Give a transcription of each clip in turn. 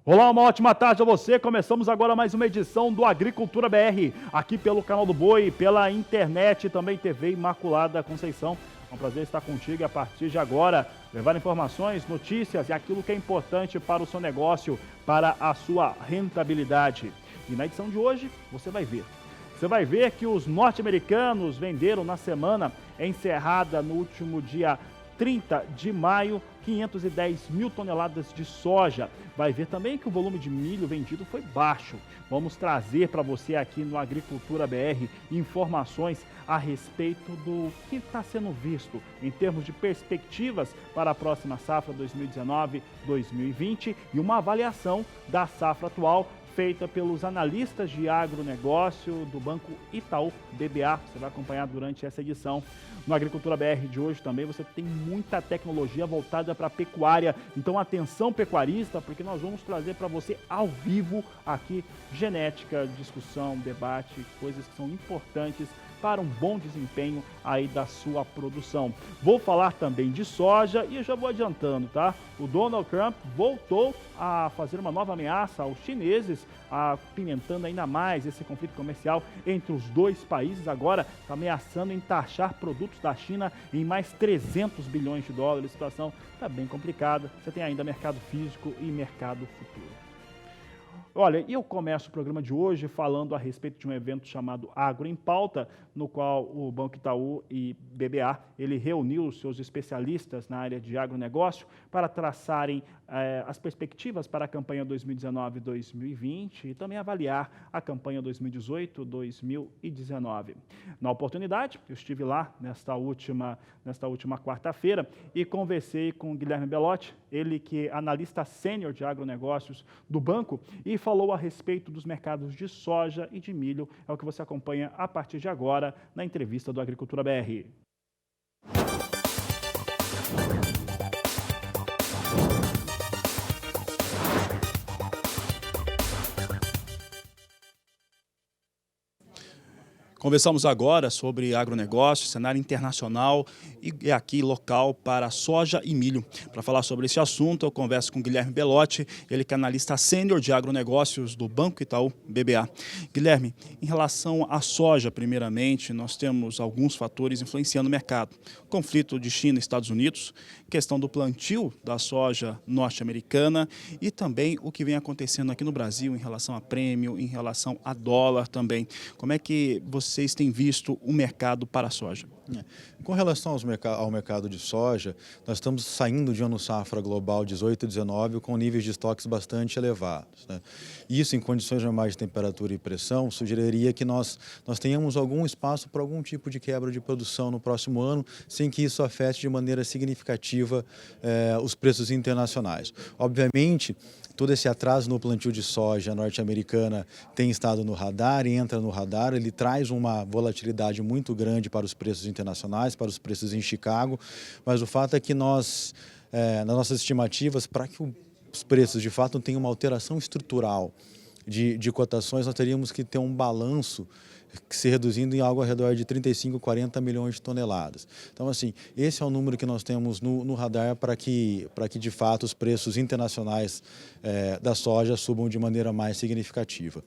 Olá, uma ótima tarde a você. Começamos agora mais uma edição do Agricultura BR, aqui pelo canal do Boi, pela internet e também TV Imaculada Conceição. É um prazer estar contigo e a partir de agora levar informações, notícias e aquilo que é importante para o seu negócio, para a sua rentabilidade. E na edição de hoje você vai ver. Você vai ver que os norte-americanos venderam na semana encerrada no último dia 30 de maio, 510 mil toneladas de soja. Vai ver também que o volume de milho vendido foi baixo. Vamos trazer para você aqui no Agricultura BR informações a respeito do que está sendo visto em termos de perspectivas para a próxima safra 2019-2020 e uma avaliação da safra atual feita pelos analistas de agronegócio do Banco Itaú BBA. Você vai acompanhar durante essa edição. No Agricultura BR de hoje também você tem muita tecnologia voltada para a pecuária. Então atenção pecuarista, porque nós vamos trazer para você ao vivo aqui genética, discussão, debate, coisas que são importantes para um bom desempenho aí da sua produção. Vou falar também de soja e eu já vou adiantando, tá? O Donald Trump voltou a fazer uma nova ameaça aos chineses, apimentando ainda mais esse conflito comercial entre os dois países. Agora está ameaçando em taxar produtos da China em mais 300 bilhões de dólares. A situação está bem complicada. Você tem ainda mercado físico e mercado futuro. Olha, e eu começo o programa de hoje falando a respeito de um evento chamado Agro em Pauta, no qual o Banco Itaú e BBA, ele reuniu os seus especialistas na área de agronegócio para traçarem as perspectivas para a campanha 2019-2020 e também avaliar a campanha 2018-2019. Na oportunidade, eu estive lá nesta última quarta-feira e conversei com o Guilherme Belotti, ele que é analista sênior de agronegócios do banco, e falou a respeito dos mercados de soja e de milho. É o que você acompanha a partir de agora na entrevista do Agricultura BR. Conversamos agora sobre agronegócio, cenário internacional e aqui local para soja e milho. Para falar sobre esse assunto, eu converso com o Guilherme Belotti, ele que é analista sênior de agronegócios do Banco Itaú BBA. Guilherme, em relação à soja, primeiramente, nós temos alguns fatores influenciando o mercado. Conflito de China e Estados Unidos, questão do plantio da soja norte-americana e também o que vem acontecendo aqui no Brasil em relação a prêmio, em relação a dólar também. Como é que vocês têm visto o mercado para a soja? Com relação ao mercado de soja, nós estamos saindo de ano safra global 18 e 19 com níveis de estoques bastante elevados, né? Isso, em condições normais de temperatura e pressão, sugeriria que nós tenhamos algum espaço para algum tipo de quebra de produção no próximo ano, sem que isso afete de maneira significativa os preços internacionais. Obviamente, todo esse atraso no plantio de soja norte-americana tem estado no radar e entra no radar, ele traz uma volatilidade muito grande para os preços internacionais, para os preços em Chicago, mas o fato é que nós, nas nossas estimativas, para que os preços de fato tenham uma alteração estrutural de cotações, nós teríamos que ter um balanço que se reduzindo em algo ao redor de 35, 40 milhões de toneladas. Então, assim, esse é o número que nós temos no radar para que de fato os preços internacionais da soja subam de maneira mais significativa.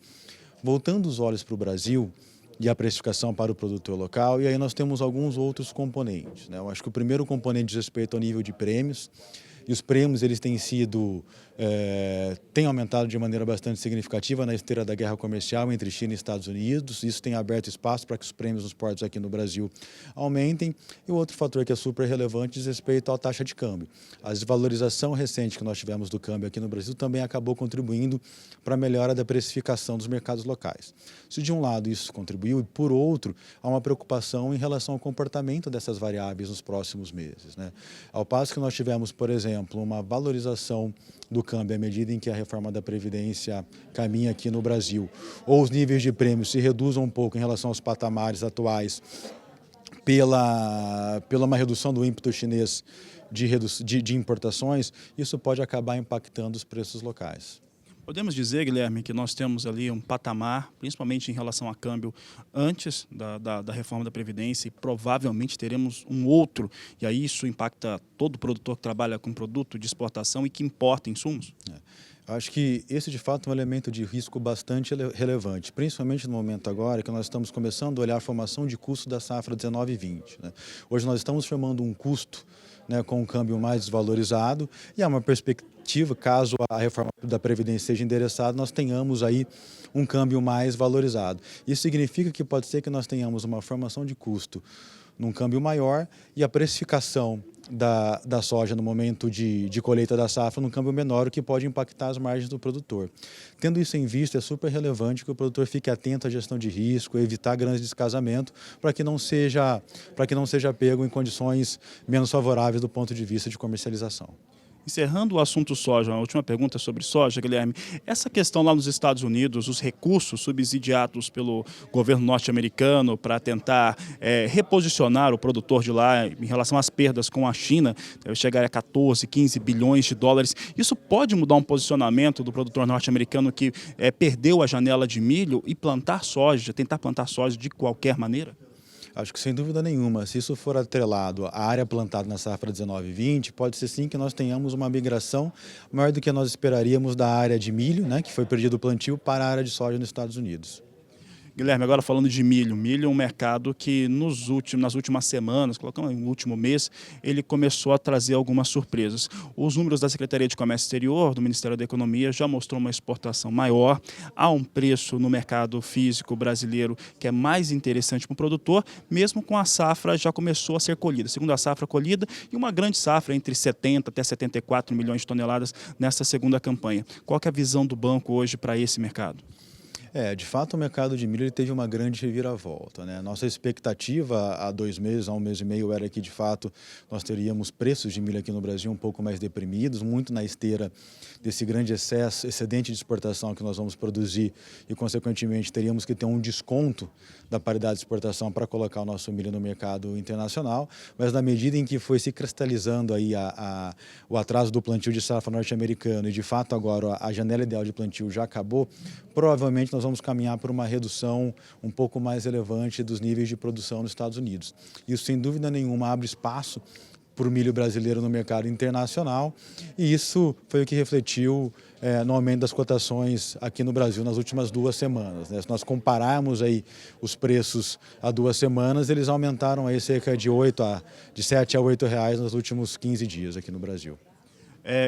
Voltando os olhos para o Brasil e a precificação para o produtor local, e aí nós temos alguns outros componentes, né? Eu acho que o primeiro componente diz respeito ao nível de prêmios, e os prêmios eles têm aumentado de maneira bastante significativa na esteira da guerra comercial entre China e Estados Unidos. Isso tem aberto espaço para que os prêmios nos portos aqui no Brasil aumentem. E o outro fator que é super relevante diz respeito à taxa de câmbio. A desvalorização recente que nós tivemos do câmbio aqui no Brasil também acabou contribuindo para a melhora da precificação dos mercados locais. Se de um lado isso contribuiu, e por outro, há uma preocupação em relação ao comportamento dessas variáveis nos próximos meses, né? Ao passo que nós tivemos, por exemplo, uma valorização do câmbio à medida em que a reforma da Previdência caminha aqui no Brasil, ou os níveis de prêmios se reduzam um pouco em relação aos patamares atuais pela uma redução do ímpeto chinês de importações, isso pode acabar impactando os preços locais. Podemos dizer, Guilherme, que nós temos ali um patamar, principalmente em relação a câmbio, antes da reforma da Previdência, e provavelmente teremos um outro, e aí isso impacta todo produtor que trabalha com produto de exportação e que importa insumos? Acho que esse, de fato, é um elemento de risco bastante relevante, principalmente no momento agora que nós estamos começando a olhar a formação de custo da safra 19 e 20. Né? Hoje nós estamos formando um custo, né, com um câmbio mais desvalorizado, e há uma perspectiva, caso a reforma da Previdência seja endereçada, nós tenhamos aí um câmbio mais valorizado. Isso significa que pode ser que nós tenhamos uma formação de custo num câmbio maior e a precificação da soja no momento de colheita da safra num câmbio menor, o que pode impactar as margens do produtor. Tendo isso em vista, é super relevante que o produtor fique atento à gestão de risco, evitar grandes descasamento, para que não seja pego em condições menos favoráveis do ponto de vista de comercialização. Encerrando o assunto soja, uma última pergunta sobre soja, Guilherme. Essa questão lá nos Estados Unidos, os recursos subsidiados pelo governo norte-americano para tentar reposicionar o produtor de lá em relação às perdas com a China, deve chegar a 14, 15 bilhões de dólares. Isso pode mudar um posicionamento do produtor norte-americano que perdeu a janela de milho e plantar soja, tentar plantar soja de qualquer maneira? Acho que sem dúvida nenhuma, se isso for atrelado à área plantada na safra 19 e 20, pode ser sim que nós tenhamos uma migração maior do que nós esperaríamos da área de milho, né, que foi perdido o plantio, para a área de soja nos Estados Unidos. Guilherme, agora falando de milho. Milho é um mercado que nas últimas semanas, colocamos no último mês, ele começou a trazer algumas surpresas. Os números da Secretaria de Comércio Exterior, do Ministério da Economia, já mostrou uma exportação maior. Há um preço no mercado físico brasileiro que é mais interessante para o produtor, mesmo com a safra já começou a ser colhida. Segunda safra colhida e uma grande safra entre 70 até 74 milhões de toneladas nessa segunda campanha. Qual que é a visão do banco hoje para esse mercado? De fato, o mercado de milho ele teve uma grande reviravolta, né? Nossa expectativa há 2 meses, há 1 mês e meio, era que, de fato, nós teríamos preços de milho aqui no Brasil um pouco mais deprimidos, muito na esteira desse grande excedente de exportação que nós vamos produzir e, consequentemente, teríamos que ter um desconto da paridade de exportação para colocar o nosso milho no mercado internacional, mas na medida em que foi se cristalizando aí o atraso do plantio de safra norte-americano e, de fato, agora a janela ideal de plantio já acabou, provavelmente nós vamos caminhar por uma redução um pouco mais relevante dos níveis de produção nos Estados Unidos. Isso, sem dúvida nenhuma, abre espaço para o milho brasileiro no mercado internacional, e isso foi o que refletiu no aumento das cotações aqui no Brasil nas últimas 2 semanas. Né? Se nós compararmos aí os preços há 2 semanas, eles aumentaram aí cerca de 7 a 8 reais nos últimos 15 dias aqui no Brasil.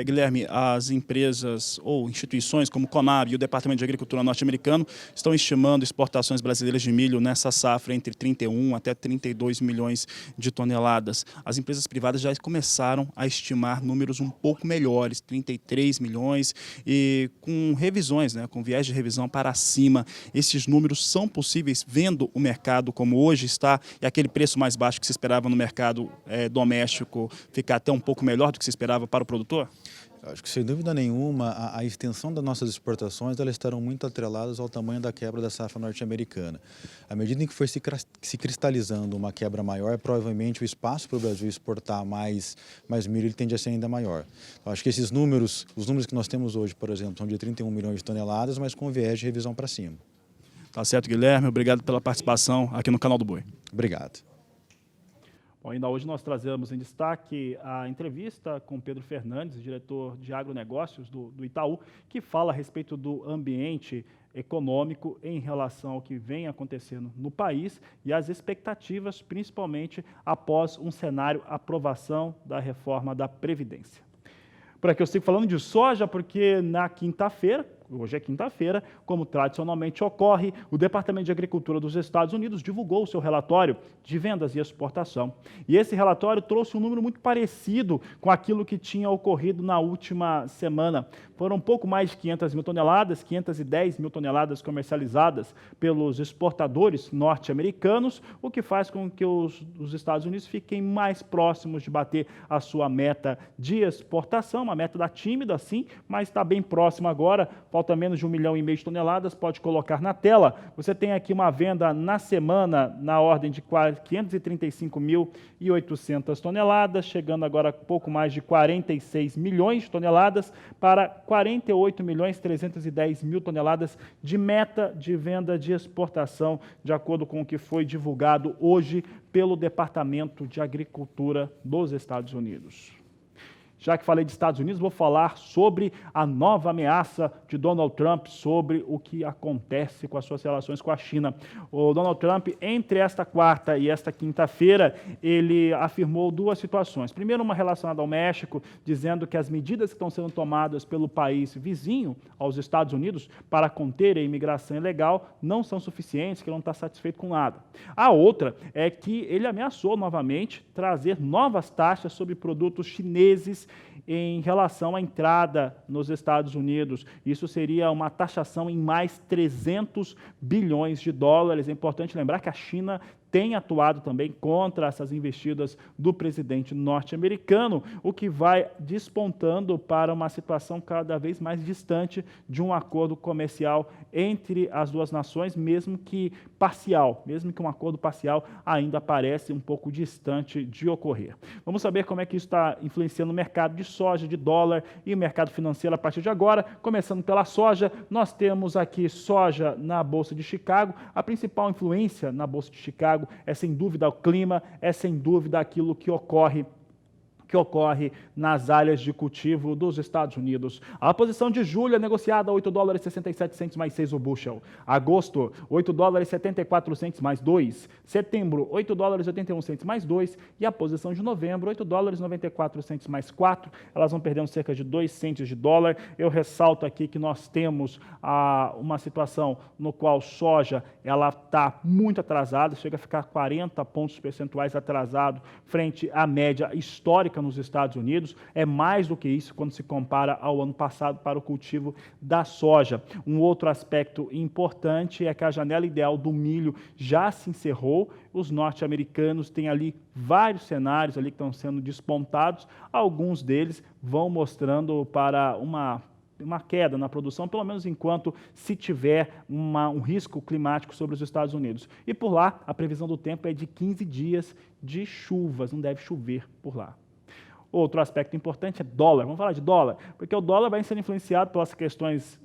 Guilherme, as empresas ou instituições como o Conab e o Departamento de Agricultura norte-americano estão estimando exportações brasileiras de milho nessa safra entre 31 até 32 milhões de toneladas. As empresas privadas já começaram a estimar números um pouco melhores, 33 milhões, e com revisões, né, com viés de revisão para cima. Esses números são possíveis vendo o mercado como hoje está e aquele preço mais baixo que se esperava no mercado doméstico ficar até um pouco melhor do que se esperava para o produtor? Acho que, sem dúvida nenhuma, a extensão das nossas exportações elas estarão muito atreladas ao tamanho da quebra da safra norte-americana. À medida em que for se cristalizando uma quebra maior, provavelmente o espaço para o Brasil exportar mais milho ele tende a ser ainda maior. Então, acho que os números que nós temos hoje, por exemplo, são de 31 milhões de toneladas, mas com viés de revisão para cima. Tá certo, Guilherme. Obrigado pela participação aqui no Canal do Boi. Obrigado. Bom, ainda hoje nós trazemos em destaque a entrevista com Pedro Fernandes, diretor de agronegócios do Itaú, que fala a respeito do ambiente econômico em relação ao que vem acontecendo no país e as expectativas, principalmente após um cenário aprovação da reforma da Previdência. Por aqui eu sigo falando de soja porque na quinta-feira, hoje é quinta-feira, como tradicionalmente ocorre, o Departamento de Agricultura dos Estados Unidos divulgou o seu relatório de vendas e exportação. E esse relatório trouxe um número muito parecido com aquilo que tinha ocorrido na última semana. Foram um pouco mais de 500 mil toneladas, 510 mil toneladas comercializadas pelos exportadores norte-americanos, o que faz com que os Estados Unidos fiquem mais próximos de bater a sua meta de exportação, uma meta da tímida, sim, mas está bem próxima agora. falta menos de 1,5 milhão de toneladas, pode colocar na tela. Você tem aqui uma venda na semana na ordem de 535.800 toneladas, chegando agora a pouco mais de 46 milhões de toneladas para 48.310.000 toneladas de meta de venda de exportação, de acordo com o que foi divulgado hoje pelo Departamento de Agricultura dos Estados Unidos. Já que falei de Estados Unidos, vou falar sobre a nova ameaça de Donald Trump, sobre o que acontece com as suas relações com a China. O Donald Trump, entre esta quarta e esta quinta-feira, ele afirmou duas situações. Primeiro, uma relacionada ao México, dizendo que as medidas que estão sendo tomadas pelo país vizinho aos Estados Unidos para conter a imigração ilegal não são suficientes, que ele não está satisfeito com nada. A outra é que ele ameaçou novamente trazer novas taxas sobre produtos chineses em relação à entrada nos Estados Unidos. Isso seria uma taxação em mais 300 bilhões de dólares. É importante lembrar que a China tem atuado também contra essas investidas do presidente norte-americano, o que vai despontando para uma situação cada vez mais distante de um acordo comercial entre as duas nações, mesmo que parcial, mesmo que um acordo parcial ainda parece um pouco distante de ocorrer. Vamos saber como é que isso está influenciando o mercado de soja, de dólar e o mercado financeiro a partir de agora. Começando pela soja, nós temos aqui soja na Bolsa de Chicago. A principal influência na Bolsa de Chicago é sem dúvida o clima, é sem dúvida aquilo que ocorre nas áreas de cultivo dos Estados Unidos. A posição de julho é negociada a $8,67 mais 6 o bushel. Agosto, $8,74 mais 2. Setembro, $8,81 mais 2. E a posição de novembro, $8,94 mais 4. Elas vão perdendo cerca de 2 centes de dólar. Eu ressalto aqui que nós temos uma situação no qual soja ela está muito atrasada, chega a ficar 40 pontos percentuais atrasado frente à média histórica nos Estados Unidos. É mais do que isso quando se compara ao ano passado para o cultivo da soja. Um outro aspecto importante é que a janela ideal do milho já se encerrou. Os norte-americanos têm ali vários cenários ali que estão sendo despontados. Alguns deles vão mostrando para uma queda na produção, pelo menos enquanto se tiver um risco climático sobre os Estados Unidos. E por lá, a previsão do tempo é de 15 dias de chuvas, não deve chover por lá. Outro aspecto importante é dólar. Vamos falar de dólar, porque o dólar vai sendo influenciado pelas questões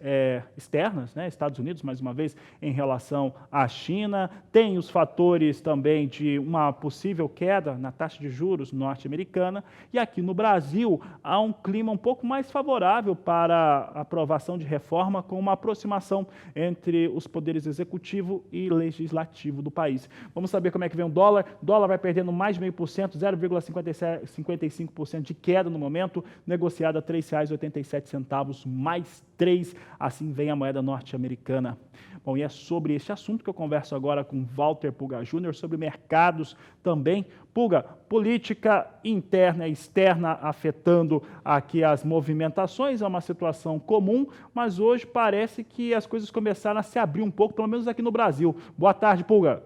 externas, né? Estados Unidos, mais uma vez, em relação à China. Tem os fatores também de uma possível queda na taxa de juros norte-americana. E aqui no Brasil, há um clima um pouco mais favorável para a aprovação de reforma, com uma aproximação entre os poderes executivo e legislativo do país. Vamos saber como é que vem o dólar. O dólar vai perdendo mais de 0,5%, 0,55% de queda no momento, negociada a R$ 3,87 mais 3, assim vem a moeda norte-americana. Bom, e é sobre este assunto que eu converso agora com Walter Pulga Júnior, sobre mercados também. Pulga, política interna e externa afetando aqui as movimentações, é uma situação comum, mas hoje parece que as coisas começaram a se abrir um pouco, pelo menos aqui no Brasil. Boa tarde, Pulga.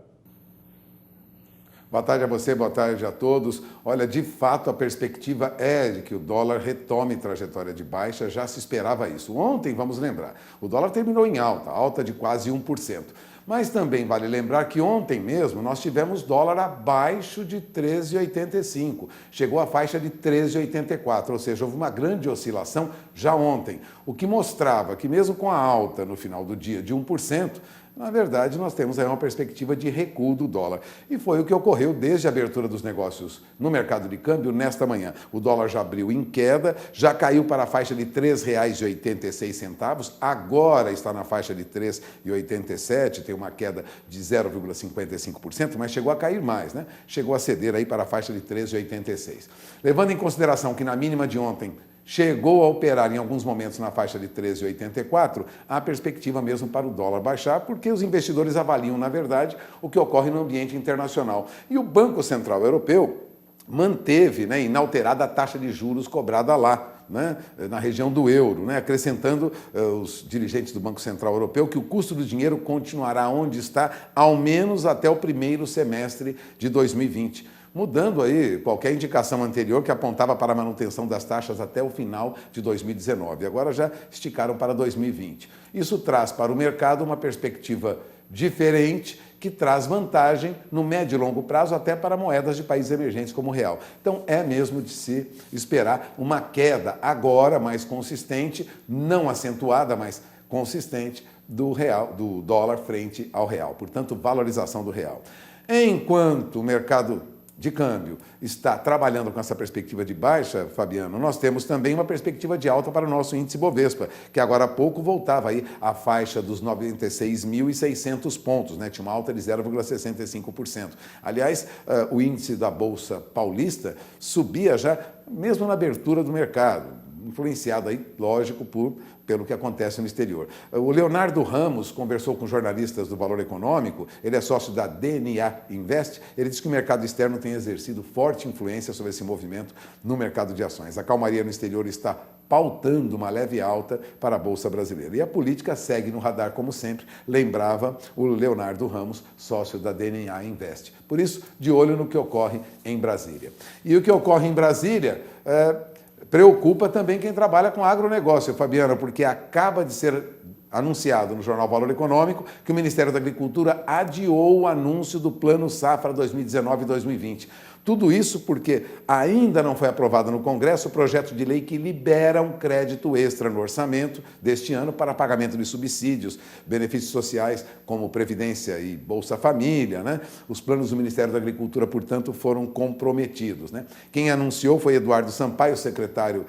Boa tarde a você, boa tarde a todos. Olha, de fato, a perspectiva é de que o dólar retome trajetória de baixa, já se esperava isso. Ontem, vamos lembrar, o dólar terminou em alta de quase 1%. Mas também vale lembrar que ontem mesmo nós tivemos dólar abaixo de 13,85. Chegou à faixa de 13,84, ou seja, houve uma grande oscilação já ontem, o que mostrava que mesmo com a alta no final do dia de 1%, na verdade, nós temos aí uma perspectiva de recuo do dólar. E foi o que ocorreu desde a abertura dos negócios no mercado de câmbio nesta manhã. O dólar já abriu em queda, já caiu para a faixa de R$ 3,86, agora está na faixa de R$ 3,87, tem uma queda de 0,55%, mas chegou a cair mais, né? Chegou a ceder aí para a faixa de R$ 3,86. Levando em consideração que na mínima de ontem chegou a operar em alguns momentos na faixa de 13,84, há perspectiva mesmo para o dólar baixar, porque os investidores avaliam, na verdade, o que ocorre no ambiente internacional. E o Banco Central Europeu manteve, inalterada a taxa de juros cobrada lá, na região do euro, acrescentando os dirigentes do Banco Central Europeu que o custo do dinheiro continuará onde está, ao menos até o primeiro semestre de 2020. mudando aí qualquer indicação anterior que apontava para a manutenção das taxas até o final de 2019. Agora já esticaram para 2020. Isso traz para o mercado uma perspectiva diferente, que traz vantagem no médio e longo prazo até para moedas de países emergentes como o real. Então é mesmo de se esperar uma queda agora mais consistente, não acentuada, mas consistente do real, do dólar frente ao real. Portanto, valorização do real. Enquanto o mercado de câmbio está trabalhando com essa perspectiva de baixa, Fabiano, nós temos também uma perspectiva de alta para o nosso índice Bovespa, que agora há pouco voltava aí à faixa dos 96.600 pontos, né? Tinha uma alta de 0,65%. Aliás, o índice da Bolsa Paulista subia já mesmo na abertura do mercado, influenciado aí, lógico, pelo que acontece no exterior. O Leonardo Ramos conversou com jornalistas do Valor Econômico, ele é sócio da DNA Invest, ele disse que o mercado externo tem exercido forte influência sobre esse movimento no mercado de ações. A calmaria no exterior está pautando uma leve alta para a Bolsa Brasileira. E a política segue no radar, como sempre, lembrava o Leonardo Ramos, sócio da DNA Invest. Por isso, de olho no que ocorre em Brasília. E o que ocorre em Brasília preocupa também quem trabalha com agronegócio, Fabiana, porque acaba de ser anunciado no jornal Valor Econômico que o Ministério da Agricultura adiou o anúncio do Plano Safra 2019-2020. Tudo isso porque ainda não foi aprovado no Congresso o projeto de lei que libera um crédito extra no orçamento deste ano para pagamento de subsídios, benefícios sociais como Previdência e Bolsa Família, né? Os planos do Ministério da Agricultura, portanto, foram comprometidos, né? Quem anunciou foi Eduardo Sampaio, secretário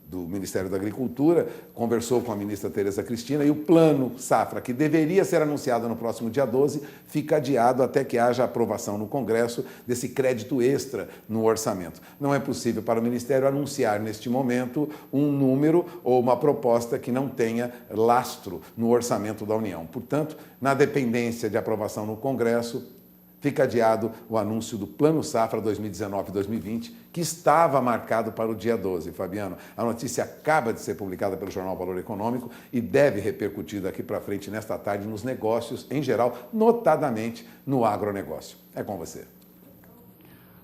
do Ministério da Agricultura, conversou com a ministra Tereza Cristina e o Plano Safra, que deveria ser anunciado no próximo dia 12, fica adiado até que haja aprovação no Congresso desse crédito extra no orçamento. Não é possível para o Ministério anunciar neste momento um número ou uma proposta que não tenha lastro no orçamento da União. Portanto, na dependência de aprovação no Congresso, fica adiado o anúncio do Plano Safra 2019-2020, que estava marcado para o dia 12, Fabiano. A notícia acaba de ser publicada pelo jornal Valor Econômico e deve repercutir daqui para frente nesta tarde nos negócios em geral, notadamente no agronegócio. É com você.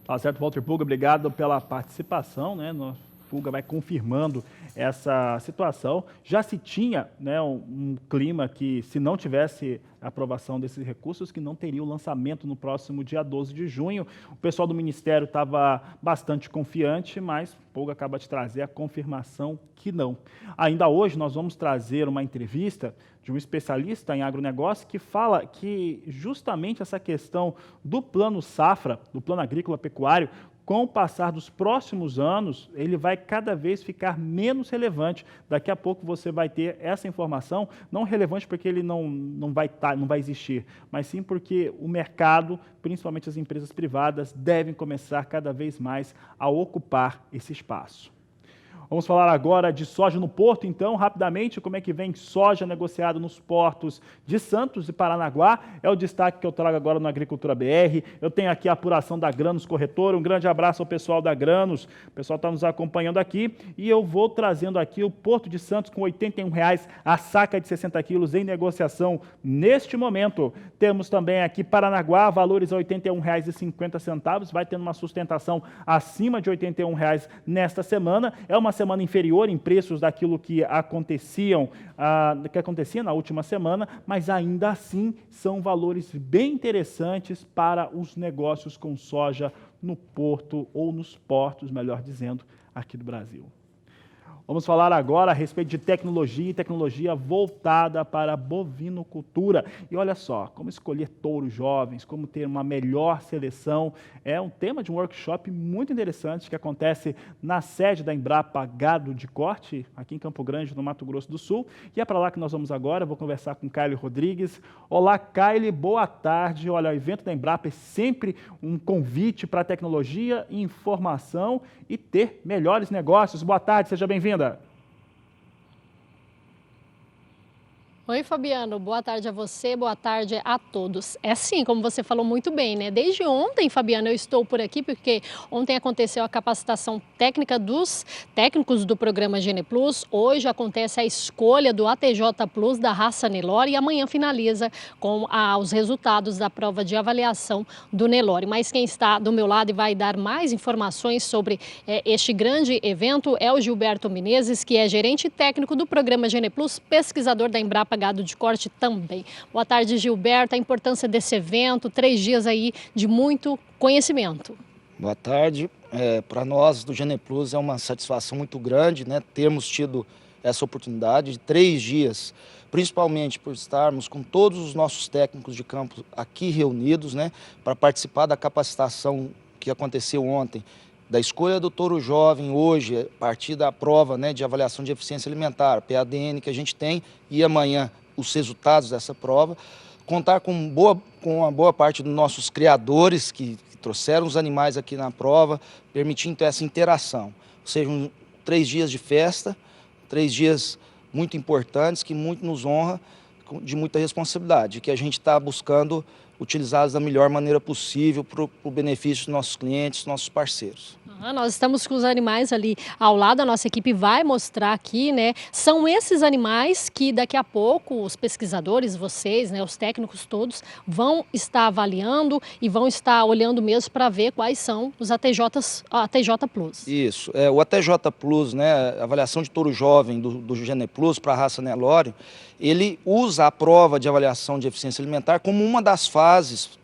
Tá certo, Walter Pulga, obrigado pela participação, né? Pulga vai confirmando essa situação. Já se tinha, né, um clima que, se não tivesse a aprovação desses recursos, que não teria o lançamento no próximo dia 12 de junho. O pessoal do Ministério estava bastante confiante, mas Pulga acaba de trazer a confirmação que não. Ainda hoje nós vamos trazer uma entrevista de um especialista em agronegócio que fala que justamente essa questão do Plano Safra, do Plano Agrícola Pecuário, com o passar dos próximos anos, ele vai cada vez ficar menos relevante. Daqui a pouco você vai ter essa informação, não relevante porque ele não vai existir, mas sim porque o mercado, principalmente as empresas privadas, devem começar cada vez mais a ocupar esse espaço. Vamos falar agora de soja no Porto, então, rapidamente, como é que vem soja negociada nos portos de Santos e Paranaguá. É o destaque que eu trago agora no Agricultura BR. Eu tenho aqui a apuração da Granos Corretora. Um grande abraço ao pessoal da Granos. O pessoal está nos acompanhando aqui. E eu vou trazendo aqui o Porto de Santos com R$ 81,00 a saca de 60 quilos em negociação neste momento. Temos também aqui Paranaguá, valores a R$ 81,50. Vai tendo uma sustentação acima de R$ 81,00 nesta semana. É uma semana inferior em preços daquilo que acontecia na última semana, mas ainda assim são valores bem interessantes para os negócios com soja no porto ou nos portos, melhor dizendo, aqui do Brasil. Vamos falar agora a respeito de tecnologia e tecnologia voltada para a bovinocultura. E olha só, como escolher touros jovens, como ter uma melhor seleção, é um tema de um workshop muito interessante que acontece na sede da Embrapa Gado de Corte, aqui em Campo Grande, no Mato Grosso do Sul. E é para lá que nós vamos agora, vou conversar com Kylie Rodrigues. Olá, Kylie, boa tarde. Olha, o evento da Embrapa é sempre um convite para tecnologia, informação e ter melhores negócios. Boa tarde, seja bem-vinda. Oi, Fabiano, boa tarde a você, boa tarde a todos. É sim, como você falou muito bem, né? Desde ontem, Fabiano, eu estou por aqui porque ontem aconteceu a capacitação técnica dos técnicos do programa Gene Plus. Hoje acontece a escolha do ATJ Plus da raça Nelore e amanhã finaliza com os resultados da prova de avaliação do Nelore. Mas quem está do meu lado e vai dar mais informações sobre este grande evento é o Gilberto Menezes, que é gerente técnico do programa Gene Plus, pesquisador da Embrapa Gado de Corte também. Boa tarde, Gilberto. A importância desse evento, 3 dias aí de muito conhecimento. Boa tarde. Para nós do Gene Plus é uma satisfação muito grande, né, termos tido essa oportunidade de 3 dias, principalmente por estarmos com todos os nossos técnicos de campo aqui reunidos, né, para participar da capacitação que aconteceu ontem, da escolha do touro jovem hoje, a partir da prova, né, de avaliação de eficiência alimentar, PADN, que a gente tem, e amanhã os resultados dessa prova. Contar com uma boa parte dos nossos criadores que trouxeram os animais aqui na prova, permitindo então, essa interação. Ou seja, 3 dias de festa, 3 dias muito importantes, que muito nos honra, de muita responsabilidade, que a gente está buscando utilizá-los da melhor maneira possível para o benefício dos nossos clientes, nossos parceiros. Nós estamos com os animais ali ao lado, a nossa equipe vai mostrar aqui, né? São esses animais que daqui a pouco os pesquisadores, vocês, né, os técnicos todos, vão estar avaliando e vão estar olhando mesmo para ver quais são os ATJ Plus. Isso, o ATJ Plus, né, avaliação de touro jovem do Gene Plus para a raça Nelore, ele usa a prova de avaliação de eficiência alimentar como uma das fases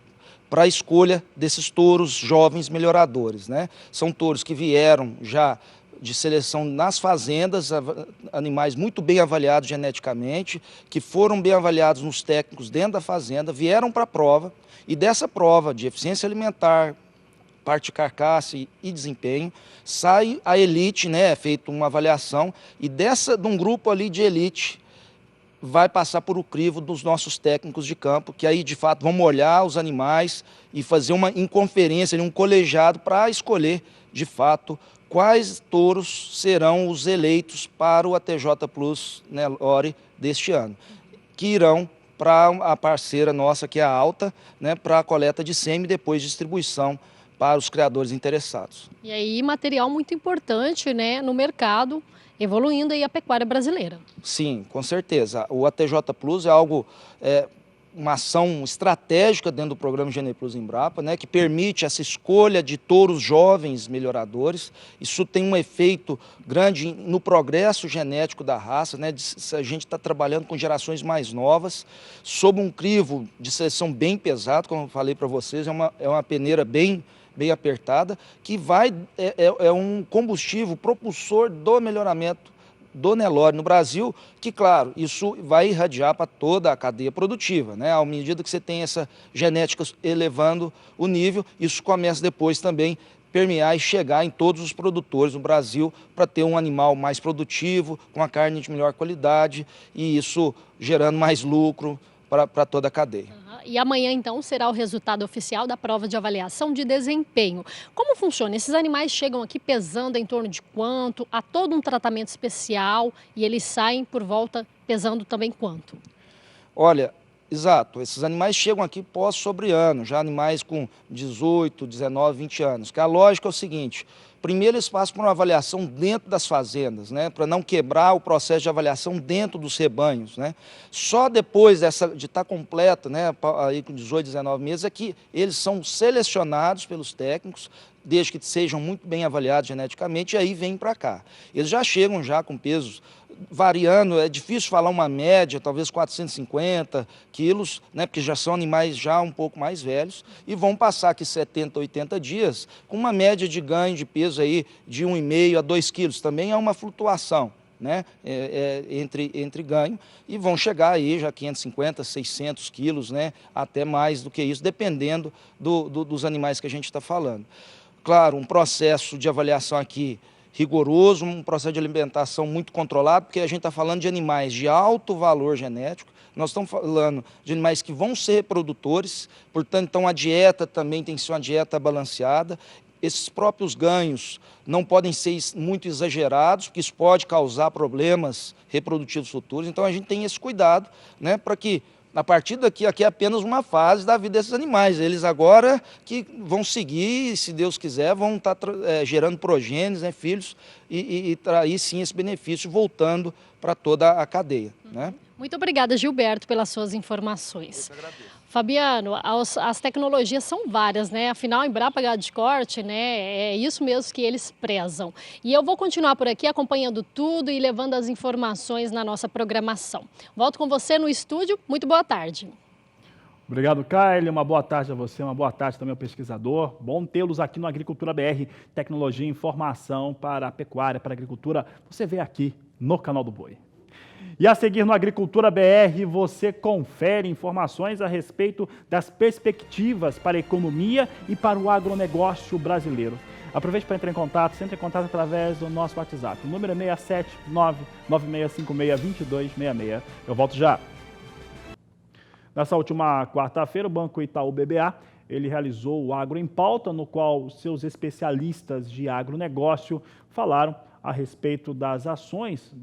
para a escolha desses touros jovens melhoradores, né? São touros que vieram já de seleção nas fazendas, animais muito bem avaliados geneticamente, que foram bem avaliados nos técnicos dentro da fazenda, vieram para a prova, e dessa prova de eficiência alimentar, parte carcaça e desempenho, sai a elite, né? É feita uma avaliação, e de um grupo ali de elite, vai passar por o crivo dos nossos técnicos de campo, que aí de fato vão olhar os animais e fazer uma inconferência, um colegiado para escolher de fato quais touros serão os eleitos para o ATJ Plus Nelore deste ano, que irão para a parceira nossa, que é a Alta, né, para a coleta de sêmen e depois distribuição para os criadores interessados. E aí material muito importante, né, no mercado, evoluindo aí a pecuária brasileira. Sim, com certeza. O ATJ Plus é algo, uma ação estratégica dentro do programa Gene Plus Embrapa, né, que permite essa escolha de touros jovens melhoradores. Isso tem um efeito grande no progresso genético da raça, né, a gente está trabalhando com gerações mais novas, sob um crivo de seleção bem pesado, como eu falei para vocês, é uma peneira bem apertada, que é um combustível propulsor do melhoramento do Nelore no Brasil, que, claro, isso vai irradiar para toda a cadeia produtiva, né? À medida que você tem essa genética elevando o nível, isso começa depois também permear e chegar em todos os produtores do Brasil para ter um animal mais produtivo, com a carne de melhor qualidade, e isso gerando mais lucro para toda a cadeia. E amanhã, então, será o resultado oficial da prova de avaliação de desempenho. Como funciona? Esses animais chegam aqui pesando em torno de quanto? Há todo um tratamento especial e eles saem por volta pesando também quanto? Olha, exato. Esses animais chegam aqui pós-sobre-ano, já animais com 18, 19, 20 anos. Que a lógica é o seguinte: primeiro eles passam por uma avaliação dentro das fazendas, né, para não quebrar o processo de avaliação dentro dos rebanhos, né. Só depois de estar completo, né, aí com 18, 19 meses, é que eles são selecionados pelos técnicos, desde que sejam muito bem avaliados geneticamente, e aí vêm para cá. Eles já chegam já com pesos variando, é difícil falar uma média, talvez 450 quilos, né, porque já são animais já um pouco mais velhos, e vão passar aqui 70, 80 dias com uma média de ganho de peso aí de 1,5 a 2 quilos. Também é uma flutuação, né, entre ganho, e vão chegar aí já 550, 600 quilos, né, até mais do que isso, dependendo dos animais que a gente está falando. Claro, um processo de avaliação aqui rigoroso, um processo de alimentação muito controlado, porque a gente está falando de animais de alto valor genético, nós estamos falando de animais que vão ser reprodutores, portanto, então a dieta também tem que ser uma dieta balanceada, esses próprios ganhos não podem ser muito exagerados, porque isso pode causar problemas reprodutivos futuros. Então a gente tem esse cuidado, né, para que a partir daqui, aqui é apenas uma fase da vida desses animais. Eles agora que vão seguir, se Deus quiser, vão estar gerando progênies, né, filhos, e trair sim esse benefício voltando para toda a cadeia, né? Muito obrigada, Gilberto, pelas suas informações. Eu que agradeço. Fabiano, as tecnologias são várias, né? Afinal, a Embrapa Gado de Corte, né? É isso mesmo que eles prezam. E eu vou continuar por aqui acompanhando tudo e levando as informações na nossa programação. Volto com você no estúdio. Muito boa tarde. Obrigado, Kylie. Uma boa tarde a você, uma boa tarde também ao pesquisador. Bom tê-los aqui no Agricultura BR. Tecnologia e informação para a pecuária, para a agricultura. Você vê aqui no Canal do Boi. E a seguir no Agricultura BR, você confere informações a respeito das perspectivas para a economia e para o agronegócio brasileiro. Aproveite para entrar em contato, entre em contato através do nosso WhatsApp. O número é 679-9656-2266. Eu volto já. Nessa última quarta-feira, o Banco Itaú BBA ele realizou o Agro em Pauta, no qual seus especialistas de agronegócio falaram a respeito das ações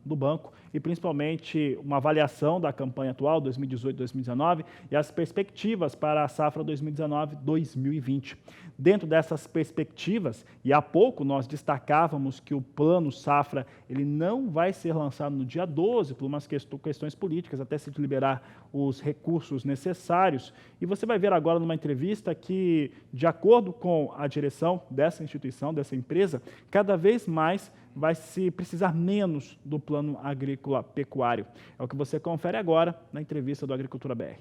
do banco e principalmente uma avaliação da campanha atual 2018-2019 e as perspectivas para a safra 2019-2020. Dentro dessas perspectivas, e há pouco nós destacávamos que o plano safra ele não vai ser lançado no dia 12 por umas questões políticas, até se liberar os recursos necessários. E você vai ver agora numa entrevista que, de acordo com a direção dessa instituição, dessa empresa, cada vez mais vai se precisar menos do plano agrícola pecuário. É o que você confere agora na entrevista do Agricultura BR.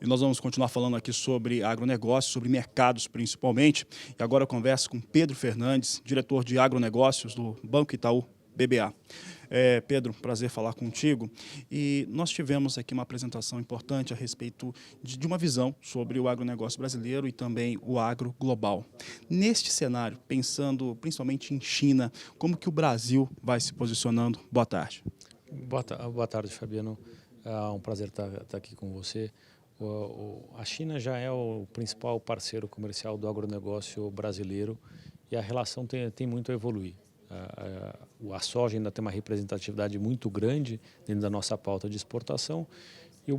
E nós vamos continuar falando aqui sobre agronegócio, sobre mercados principalmente. E agora eu converso com Pedro Fernandes, diretor de agronegócios do Banco Itaú BBA. Pedro, prazer falar contigo. E nós tivemos aqui uma apresentação importante a respeito de uma visão sobre o agronegócio brasileiro e também o agro global. Neste cenário, pensando principalmente em China, como que o Brasil vai se posicionando? Boa tarde. Boa tarde, Fabiano. É um prazer estar aqui com você. A China já é o principal parceiro comercial do agronegócio brasileiro e a relação tem muito a evoluir. A soja ainda tem uma representatividade muito grande dentro da nossa pauta de exportação e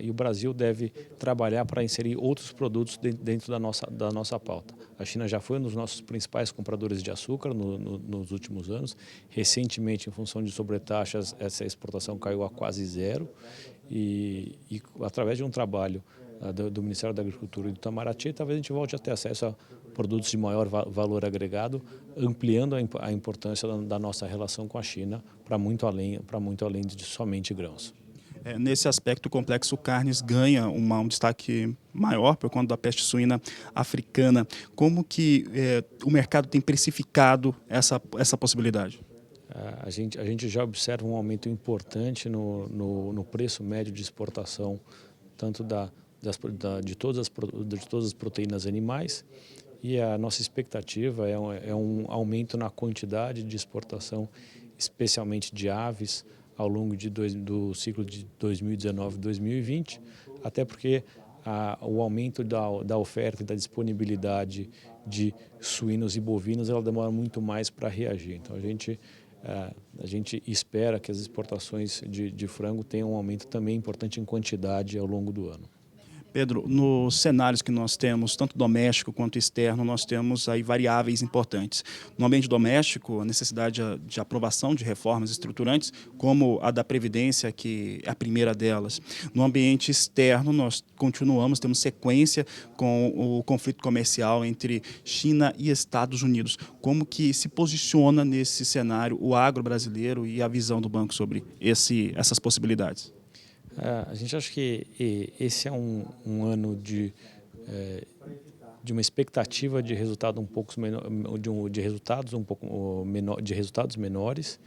o Brasil deve trabalhar para inserir outros produtos dentro da nossa pauta. A China já foi um dos nossos principais compradores de açúcar nos últimos anos. Recentemente, em função de sobretaxas, essa exportação caiu a quase zero e através de um trabalho do Ministério da Agricultura e do Itamaraty, talvez a gente volte a ter acesso a produtos de maior valor agregado, ampliando a importância da nossa relação com a China para muito além de somente grãos. Nesse aspecto, o complexo carnes ganha um destaque maior por conta da peste suína africana. Como que o mercado tem precificado essa possibilidade? A gente já observa um aumento importante no preço médio de exportação, tanto de todas as proteínas animais, e a nossa expectativa é um aumento na quantidade de exportação, especialmente de aves, ao longo do ciclo de 2019 e 2020, até porque o aumento da oferta e da disponibilidade de suínos e bovinos ela demora muito mais para reagir. Então a gente espera que as exportações de frango tenham um aumento também importante em quantidade ao longo do ano. Pedro, nos cenários que nós temos, tanto doméstico quanto externo, nós temos aí variáveis importantes. No ambiente doméstico, a necessidade de aprovação de reformas estruturantes, como a da Previdência, que é a primeira delas. No ambiente externo, nós temos sequência com o conflito comercial entre China e Estados Unidos. Como que se posiciona nesse cenário o agro brasileiro e a visão do banco sobre essas possibilidades? A gente acha que esse é um ano de uma expectativa de resultado de resultados menores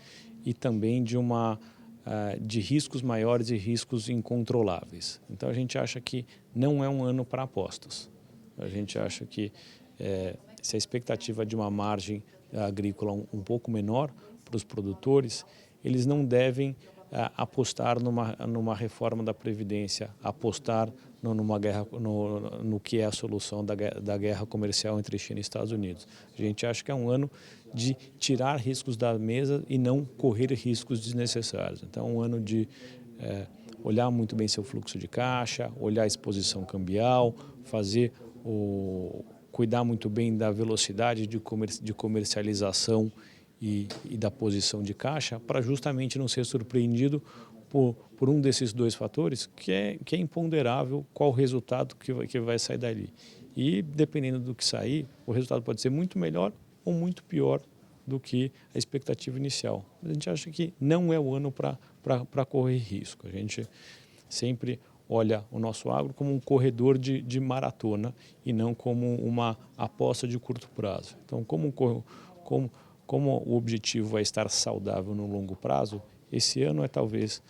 e também de riscos maiores e riscos incontroláveis. Então a gente acha que não é um ano para apostas. A gente acha que se a expectativa de uma margem agrícola um pouco menor para os produtores, eles não devem apostar numa reforma da Previdência, apostar numa guerra, no que é a solução da guerra comercial entre China e Estados Unidos. A gente acha que é um ano de tirar riscos da mesa e não correr riscos desnecessários. Então, é um ano de olhar muito bem seu fluxo de caixa, olhar a exposição cambial, cuidar muito bem da velocidade de comercialização e da posição de caixa, para justamente não ser surpreendido por um desses dois fatores, que é imponderável qual o resultado que vai sair dali. E, dependendo do que sair, o resultado pode ser muito melhor ou muito pior do que a expectativa inicial. Mas a gente acha que não é o ano para correr risco. A gente sempre olha o nosso agro como um corredor de maratona e não como uma aposta de curto prazo. Então, como o objetivo vai estar saudável no longo prazo, esse ano é talvez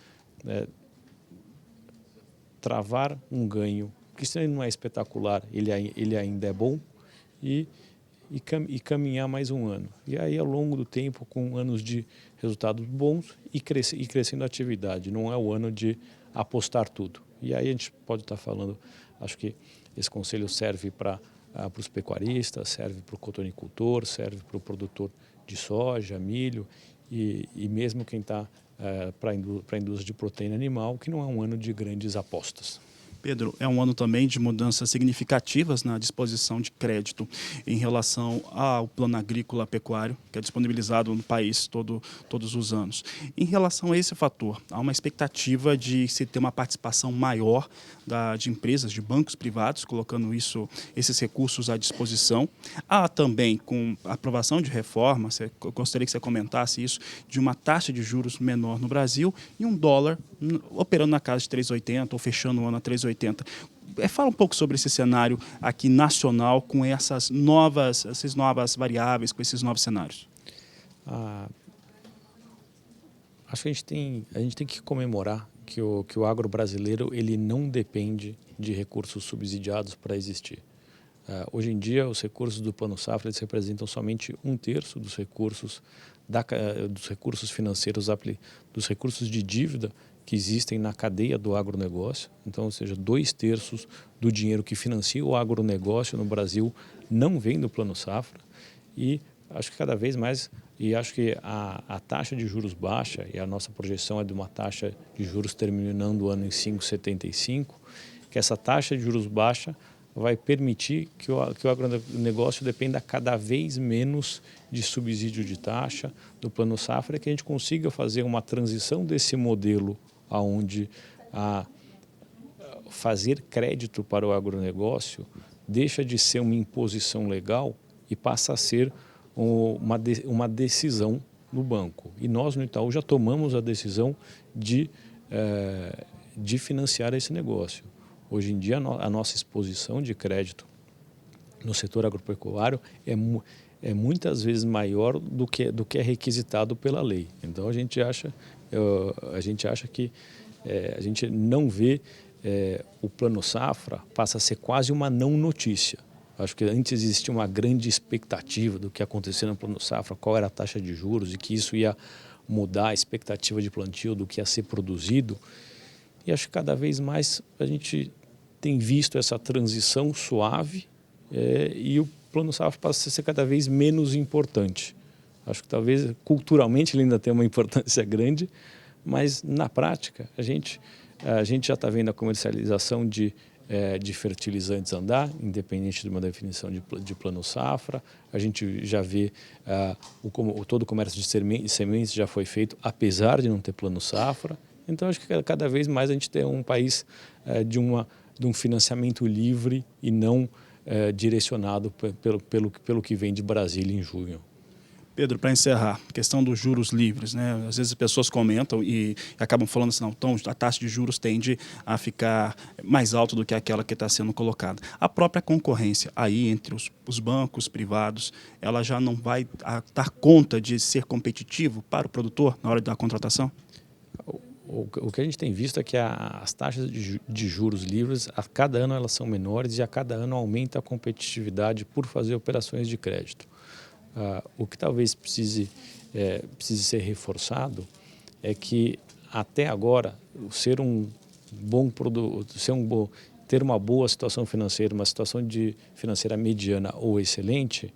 travar um ganho, que se ele não é espetacular, ele ainda é bom, e caminhar mais um ano. E aí, ao longo do tempo, com anos de resultados bons e crescendo a atividade. Não é o ano de apostar tudo. E aí a gente pode estar falando, acho que esse conselho serve para os pecuaristas, serve para o cotonicultor, serve para o produtor de soja, milho e mesmo quem está para a indústria de proteína animal, que não é um ano de grandes apostas. Pedro, é um ano também de mudanças significativas na disposição de crédito em relação ao plano agrícola pecuário, que é disponibilizado no país todos os anos. Em relação a esse fator, há uma expectativa de se ter uma participação maior de empresas, de bancos privados, colocando esses recursos à disposição. Há também, com a aprovação de reforma, eu gostaria que você comentasse isso, de uma taxa de juros menor no Brasil e um dólar operando na casa de 3,80 ou fechando o ano a 3,80. Fala um pouco sobre esse cenário aqui nacional com essas novas variáveis, com esses novos cenários. Acho que a gente tem que comemorar que o agro brasileiro ele não depende de recursos subsidiados para existir. Hoje em dia, os recursos do Plano Safra eles representam somente 1/3 dos recursos financeiros, dos recursos de dívida que existem na cadeia do agronegócio. Então, ou seja, 2/3 do dinheiro que financia o agronegócio no Brasil não vem do Plano Safra. E acho que cada vez mais, e acho que a taxa de juros baixa, e a nossa projeção é de uma taxa de juros terminando o ano em 5,75, que essa taxa de juros baixa vai permitir que o agronegócio dependa cada vez menos de subsídio de taxa do Plano Safra, que a gente consiga fazer uma transição desse modelo onde fazer crédito para o agronegócio deixa de ser uma imposição legal e passa a ser uma decisão no banco. E nós, no Itaú, já tomamos a decisão de financiar esse negócio. Hoje em dia, a nossa exposição de crédito no setor agropecuário é muitas vezes maior do que é requisitado pela lei. Então, a gente acha que a gente não vê o Plano Safra passa a ser quase uma não notícia. Acho que antes existia uma grande expectativa do que ia acontecer no Plano Safra, qual era a taxa de juros e que isso ia mudar a expectativa de plantio do que ia ser produzido. E acho que cada vez mais a gente tem visto essa transição suave e o Plano Safra passa a ser cada vez menos importante. Acho que talvez culturalmente ele ainda tem uma importância grande, mas na prática a gente já está vendo a comercialização de fertilizantes andar, independente de uma definição de Plano Safra. A gente já vê todo o comércio de sementes já foi feito, apesar de não ter Plano Safra. Então, acho que cada vez mais a gente tem um país de um financiamento livre e não direcionado pelo que vem de Brasília em junho. Pedro, para encerrar, questão dos juros livres, né? Às vezes as pessoas comentam e acabam falando assim, não, então a taxa de juros tende a ficar mais alta do que aquela que está sendo colocada. A própria concorrência aí entre os bancos privados, ela já não vai dar conta de ser competitivo para o produtor na hora da contratação? O que a gente tem visto é que as taxas de juros livres, a cada ano elas são menores e a cada ano aumenta a competitividade por fazer operações de crédito. O que talvez precise ser reforçado é que até agora ser um bom produto, ter uma boa situação financeira, uma situação financeira mediana ou excelente,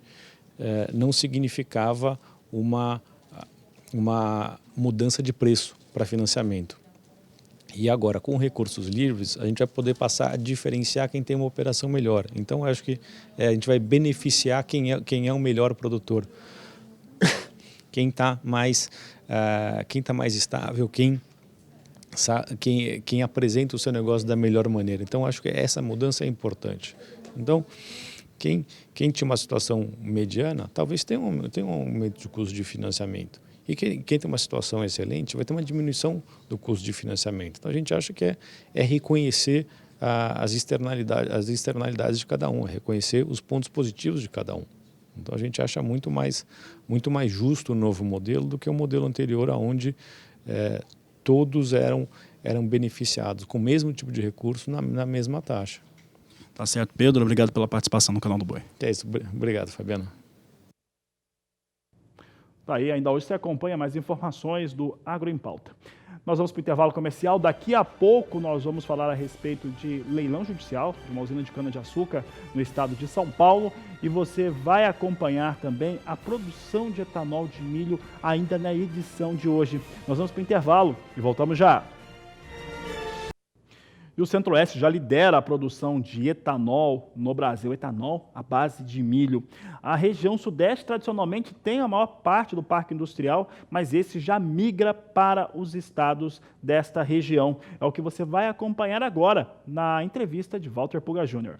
não significava uma mudança de preço para financiamento. E agora, com recursos livres, a gente vai poder passar a diferenciar quem tem uma operação melhor. Então, acho que a gente vai beneficiar quem é o melhor produtor, quem está mais estável, quem apresenta o seu negócio da melhor maneira. Então, acho que essa mudança é importante. Então, quem tinha uma situação mediana, talvez tenha um aumento de custo de financiamento. E quem tem uma situação excelente vai ter uma diminuição do custo de financiamento. Então, a gente acha que é reconhecer as externalidades de cada um, é reconhecer os pontos positivos de cada um. Então, a gente acha muito mais justo o novo modelo do que o modelo anterior, onde todos eram beneficiados com o mesmo tipo de recurso na mesma taxa. Tá certo, Pedro. Obrigado pela participação no Canal do Boi. É isso. Obrigado, Fabiano. Tá aí, ainda hoje você acompanha mais informações do Agro em Pauta. Nós vamos para o intervalo comercial. Daqui a pouco nós vamos falar a respeito de leilão judicial de uma usina de cana-de-açúcar no estado de São Paulo. E você vai acompanhar também a produção de etanol de milho ainda na edição de hoje. Nós vamos para o intervalo e voltamos já. E o Centro-Oeste já lidera a produção de etanol no Brasil, etanol à base de milho. A região Sudeste tradicionalmente tem a maior parte do parque industrial, mas esse já migra para os estados desta região. É o que você vai acompanhar agora na entrevista de Walter Puga Jr.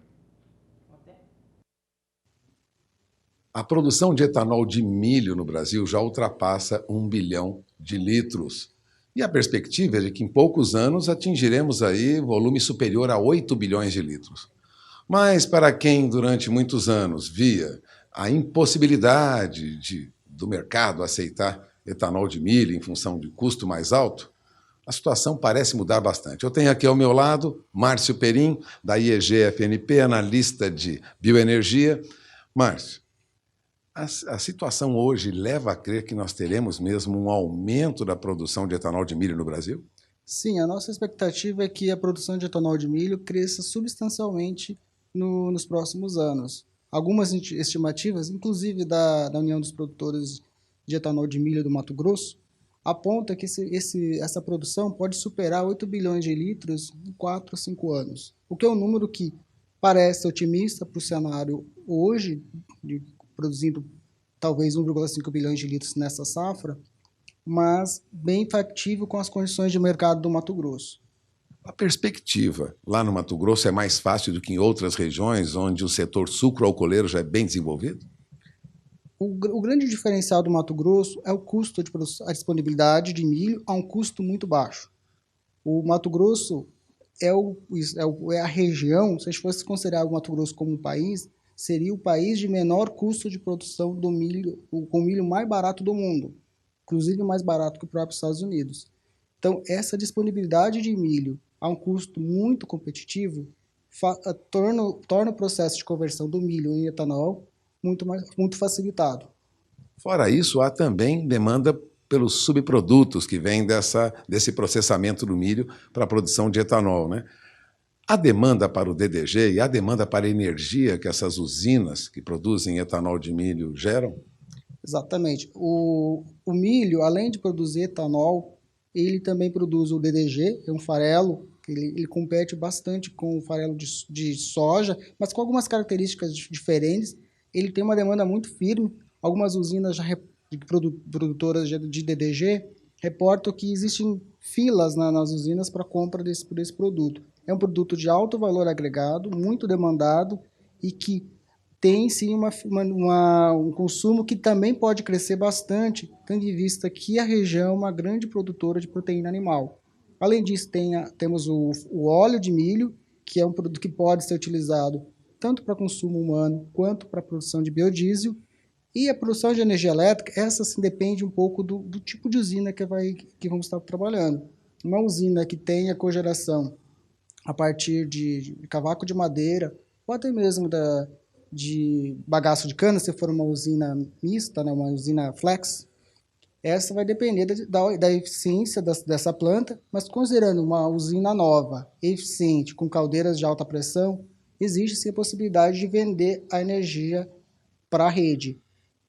A produção de etanol de milho no Brasil já ultrapassa 1 bilhão de litros. E a perspectiva é de que em poucos anos atingiremos aí volume superior a 8 bilhões de litros. Mas para quem durante muitos anos via a impossibilidade do mercado aceitar etanol de milho em função de custo mais alto, a situação parece mudar bastante. Eu tenho aqui ao meu lado Márcio Perim, da IEG-FNP, analista de bioenergia. Márcio, a situação hoje leva a crer que nós teremos mesmo um aumento da produção de etanol de milho no Brasil? Sim, a nossa expectativa é que a produção de etanol de milho cresça substancialmente nos próximos anos. Algumas estimativas, inclusive da União dos Produtores de Etanol de Milho do Mato Grosso, apontam que essa produção pode superar 8 bilhões de litros em 4 a 5 anos, o que é um número que parece otimista para o cenário hoje, produzindo talvez 1,5 bilhões de litros nessa safra, mas bem factível com as condições de mercado do Mato Grosso. A perspectiva lá no Mato Grosso é mais fácil do que em outras regiões onde o setor sucroalcooleiro já é bem desenvolvido? O grande diferencial do Mato Grosso é o custo de produção, a disponibilidade de milho a um custo muito baixo. O Mato Grosso é a região, se a gente fosse considerar o Mato Grosso como um país, seria o país de menor custo de produção do milho, com o milho mais barato do mundo, inclusive mais barato que o próprio Estados Unidos. Então, essa disponibilidade de milho a um custo muito competitivo torna o processo de conversão do milho em etanol muito facilitado. Fora isso, há também demanda pelos subprodutos que vêm desse processamento do milho para a produção de etanol, né? A demanda para o DDG e a demanda para a energia que essas usinas que produzem etanol de milho geram? Exatamente. O milho, além de produzir etanol, ele também produz o DDG, é um farelo, ele compete bastante com o farelo de soja, mas com algumas características diferentes. Ele tem uma demanda muito firme. Algumas usinas produtoras de DDG reportam que existem filas nas usinas para compra desse produto. É um produto de alto valor agregado, muito demandado e que tem sim um consumo que também pode crescer bastante, tendo em vista que a região é uma grande produtora de proteína animal. Além disso, temos o óleo de milho, que é um produto que pode ser utilizado tanto para consumo humano quanto para a produção de biodiesel. E a produção de energia elétrica, essa sim depende um pouco do tipo de usina que vamos estar trabalhando. Uma usina que tenha cogeração a partir de cavaco de madeira, ou até mesmo de bagaço de cana, se for uma usina mista, né, uma usina flex, essa vai depender da eficiência dessa planta, mas considerando uma usina nova, eficiente, com caldeiras de alta pressão, existe sim a possibilidade de vender a energia para a rede.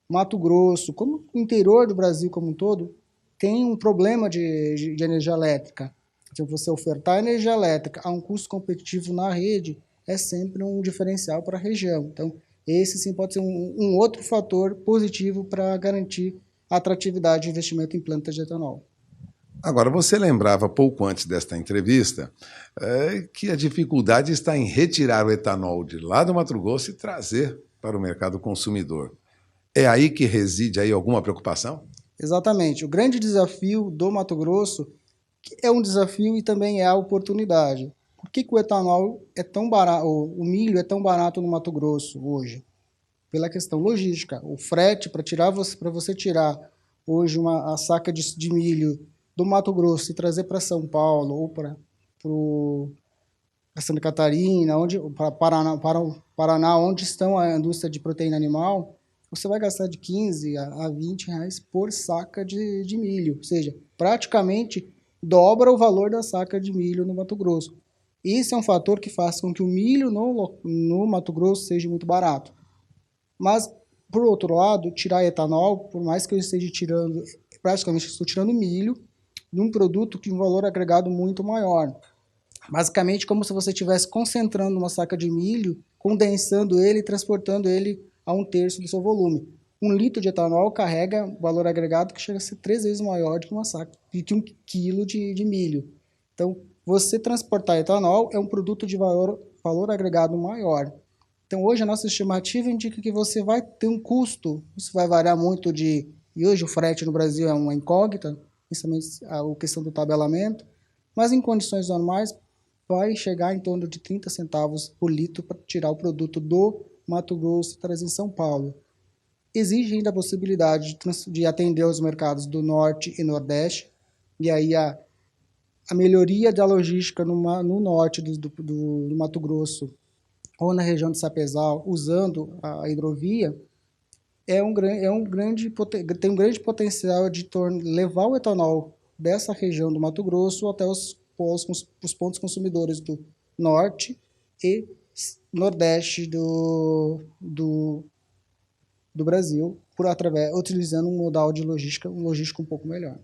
Mato Grosso, como o interior do Brasil como um todo, tem um problema de energia elétrica. Se você ofertar energia elétrica a um custo competitivo na rede, é sempre um diferencial para a região. Então, esse sim pode ser um outro fator positivo para garantir a atratividade de investimento em plantas de etanol. Agora, você lembrava pouco antes desta entrevista que a dificuldade está em retirar o etanol de lá do Mato Grosso e trazer para o mercado consumidor. É aí que reside aí alguma preocupação? Exatamente. O grande desafio do Mato Grosso é um desafio e também é a oportunidade. Por que o etanol é tão barato, o milho é tão barato no Mato Grosso hoje? Pela questão logística. O frete para você tirar hoje a saca de milho do Mato Grosso e trazer para São Paulo ou para Santa Catarina, para Paraná, onde estão a indústria de proteína animal, você vai gastar de 15 a 20 reais por saca de milho. Ou seja, praticamente dobra o valor da saca de milho no Mato Grosso. Esse é um fator que faz com que o milho no Mato Grosso seja muito barato. Mas, por outro lado, tirar etanol, por mais que eu esteja tirando, praticamente estou tirando milho, de um produto que tem um valor agregado muito maior. Basicamente, como se você estivesse concentrando uma saca de milho, condensando ele e transportando ele a 1/3 do seu volume. 1 litro de etanol carrega valor agregado que chega a ser 3 vezes maior do que que 1 quilo de milho. Então, você transportar etanol é um produto de valor agregado maior. Então, hoje a nossa estimativa indica que você vai ter um custo, isso vai variar muito e hoje o frete no Brasil é uma incógnita, principalmente a questão do tabelamento, mas em condições normais vai chegar em torno de 30 centavos por litro para tirar o produto do Mato Grosso e trazer em São Paulo. Existe ainda a possibilidade de atender os mercados do Norte e Nordeste, e aí a melhoria da logística no norte do Mato Grosso ou na região de Sapezal, usando a hidrovia, tem um grande potencial de levar o etanol dessa região do Mato Grosso até os pontos consumidores do norte e nordeste do Brasil, utilizando um modal de logística um pouco melhor.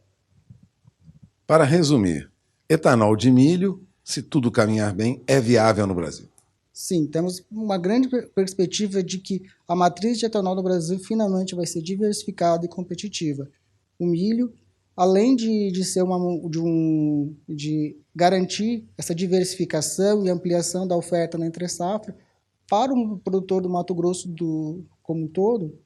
Para resumir, etanol de milho, se tudo caminhar bem, é viável no Brasil. Sim, temos uma grande perspectiva de que a matriz de etanol no Brasil finalmente vai ser diversificada e competitiva. O milho, além de garantir essa diversificação e ampliação da oferta na entre-safra, para o produtor do Mato Grosso como um todo,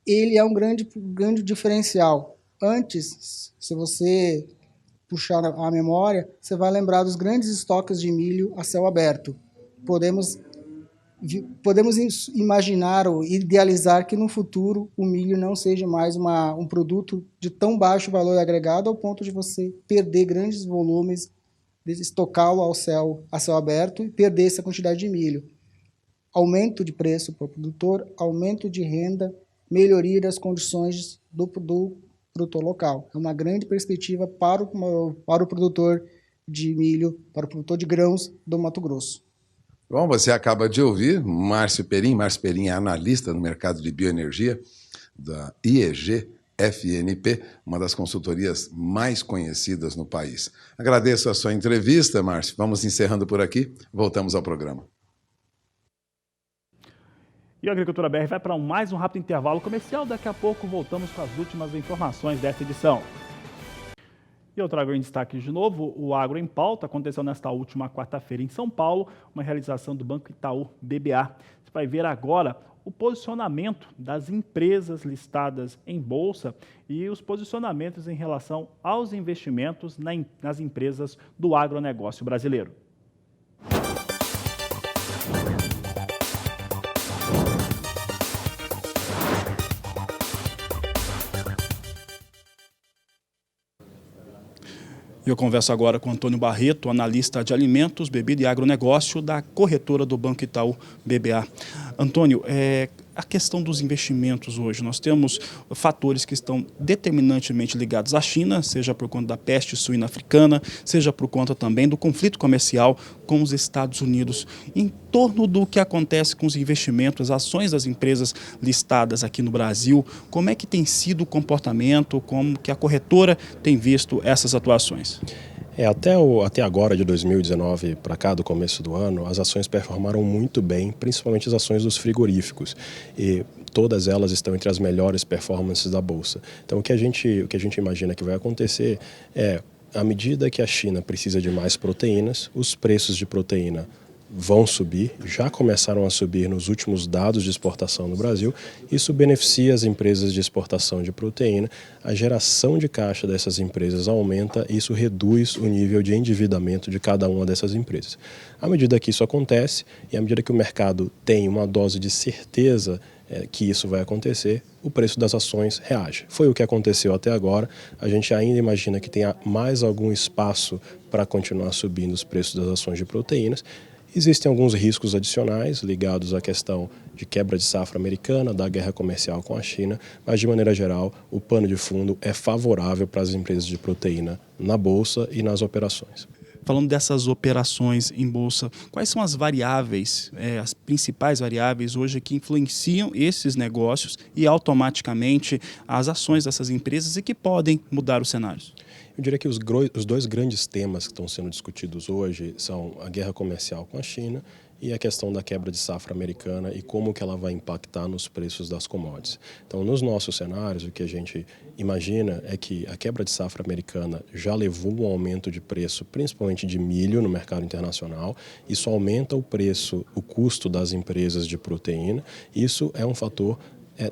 ele é um grande diferencial. Antes, se você puxar a memória, você vai lembrar dos grandes estoques de milho a céu aberto. Podemos imaginar ou idealizar que no futuro o milho não seja mais um produto de tão baixo valor agregado ao ponto de você perder grandes volumes, estocá-lo a céu aberto e perder essa quantidade de milho. Aumento de preço para o produtor, aumento de renda, melhoria das condições do produtor local. É uma grande perspectiva para o produtor de milho, para o produtor de grãos do Mato Grosso. Bom, você acaba de ouvir Márcio Perim. Márcio Perim é analista no mercado de bioenergia da IEG FNP, uma das consultorias mais conhecidas no país. Agradeço a sua entrevista, Márcio. Vamos encerrando por aqui. Voltamos ao programa. E a Agricultura BR vai para mais um rápido intervalo comercial. Daqui a pouco voltamos com as últimas informações desta edição. E eu trago em destaque de novo o Agro em Pauta. Aconteceu nesta última quarta-feira em São Paulo, uma realização do Banco Itaú BBA. Você vai ver agora o posicionamento das empresas listadas em bolsa e os posicionamentos em relação aos investimentos nas empresas do agronegócio brasileiro. Eu converso agora com Antônio Barreto, analista de alimentos, bebida e agronegócio da corretora do Banco Itaú BBA. Antônio, a questão dos investimentos hoje, nós temos fatores que estão determinantemente ligados à China, seja por conta da peste suína africana, seja por conta também do conflito comercial com os Estados Unidos. Em torno do que acontece com os investimentos, as ações das empresas listadas aqui no Brasil, como é que tem sido o comportamento, como que a corretora tem visto essas atuações? Até agora, de 2019 para cá, do começo do ano, as ações performaram muito bem, principalmente as ações dos frigoríficos. E todas elas estão entre as melhores performances da Bolsa. Então, o que a gente imagina que vai acontecer é, à medida que a China precisa de mais proteínas, os preços de proteína vão subir, já começaram a subir nos últimos dados de exportação no Brasil. Isso beneficia as empresas de exportação de proteína, a geração de caixa dessas empresas aumenta e isso reduz o nível de endividamento de cada uma dessas empresas. À medida que isso acontece e à medida que o mercado tem uma dose de certeza que isso vai acontecer, o preço das ações reage. Foi o que aconteceu até agora. A gente ainda imagina que tenha mais algum espaço para continuar subindo os preços das ações de proteínas. Existem alguns riscos adicionais ligados à questão de quebra de safra americana, da guerra comercial com a China, mas de maneira geral o pano de fundo é favorável para as empresas de proteína na Bolsa e nas operações. Falando dessas operações em Bolsa, quais são as variáveis, as principais variáveis hoje que influenciam esses negócios e automaticamente as ações dessas empresas e que podem mudar os cenários? Eu diria que os dois grandes temas que estão sendo discutidos hoje são a guerra comercial com a China e a questão da quebra de safra americana e como que ela vai impactar nos preços das commodities. Então, nos nossos cenários, o que a gente imagina é que a quebra de safra americana já levou um aumento de preço, principalmente de milho no mercado internacional. Isso aumenta o preço, o custo das empresas de proteína. Isso é um fator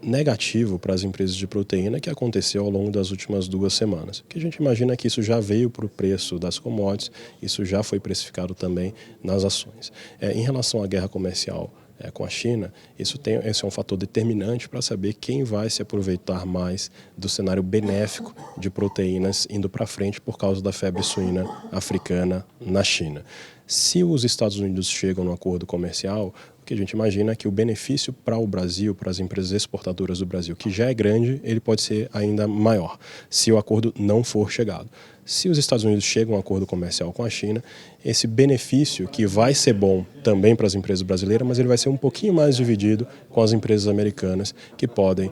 negativo para as empresas de proteína que aconteceu ao longo das últimas 2 semanas. O que a gente imagina é que isso já veio para o preço das commodities, isso já foi precificado também nas ações. Em relação à guerra comercial com a China, esse é um fator determinante para saber quem vai se aproveitar mais do cenário benéfico de proteínas indo para frente por causa da febre suína africana na China. Se os Estados Unidos chegam no acordo comercial, o que a gente imagina é que o benefício para o Brasil, para as empresas exportadoras do Brasil, que já é grande, ele pode ser ainda maior, se o acordo não for chegado. Se os Estados Unidos chegam a um acordo comercial com a China, esse benefício, que vai ser bom também para as empresas brasileiras, mas ele vai ser um pouquinho mais dividido com as empresas americanas, que podem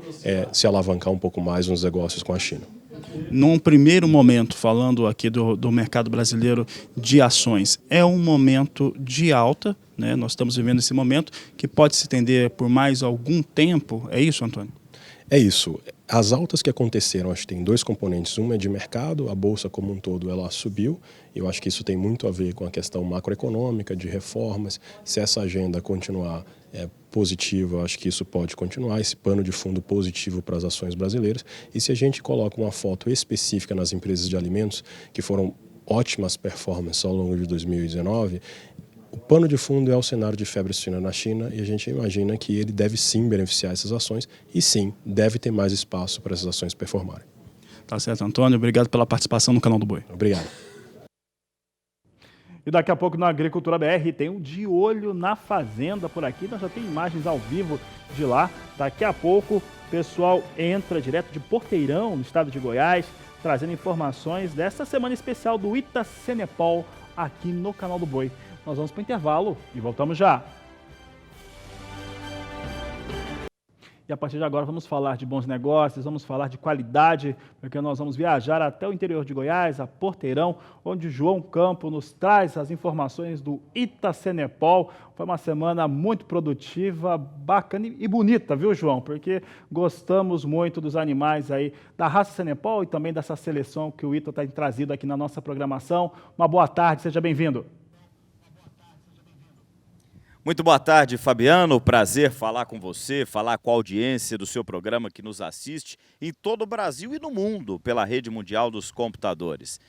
se alavancar um pouco mais nos negócios com a China. Num primeiro momento, falando aqui do mercado brasileiro de ações, é um momento de alta, né? Nós estamos vivendo esse momento que pode se estender por mais algum tempo. É isso, Antônio? É isso. As altas que aconteceram, acho que tem 2 componentes. Uma é de mercado, a Bolsa como um todo ela subiu. Eu acho que isso tem muito a ver com a questão macroeconômica, de reformas. Se essa agenda continuar positiva, acho que isso pode continuar, esse pano de fundo positivo para as ações brasileiras. E se a gente coloca uma foto específica nas empresas de alimentos, que foram ótimas performances ao longo de 2019, o pano de fundo é o cenário de febre suína na China e a gente imagina que ele deve sim beneficiar essas ações e sim, deve ter mais espaço para essas ações performarem. Tá certo, Antônio. Obrigado pela participação no Canal do Boi. Obrigado. E daqui a pouco na Agricultura BR tem um De Olho na Fazenda por aqui. Nós já tem imagens ao vivo de lá. Daqui a pouco o pessoal entra direto de Porteirão, no estado de Goiás, trazendo informações dessa semana especial do Itacenepol aqui no Canal do Boi. Nós vamos para o intervalo e voltamos já. E a partir de agora vamos falar de bons negócios, vamos falar de qualidade, porque nós vamos viajar até o interior de Goiás, a Porteirão, onde João Campo nos traz as informações do Itacenepol. Foi uma semana muito produtiva, bacana e bonita, viu, João? Porque gostamos muito dos animais aí da raça Cenepol e também dessa seleção que o Ita tem trazido aqui na nossa programação. Uma boa tarde, seja bem-vindo. Muito boa tarde, Fabiano. Prazer falar com você, falar com a audiência do seu programa que nos assiste em todo o Brasil e no mundo pela Rede Mundial dos Computadores.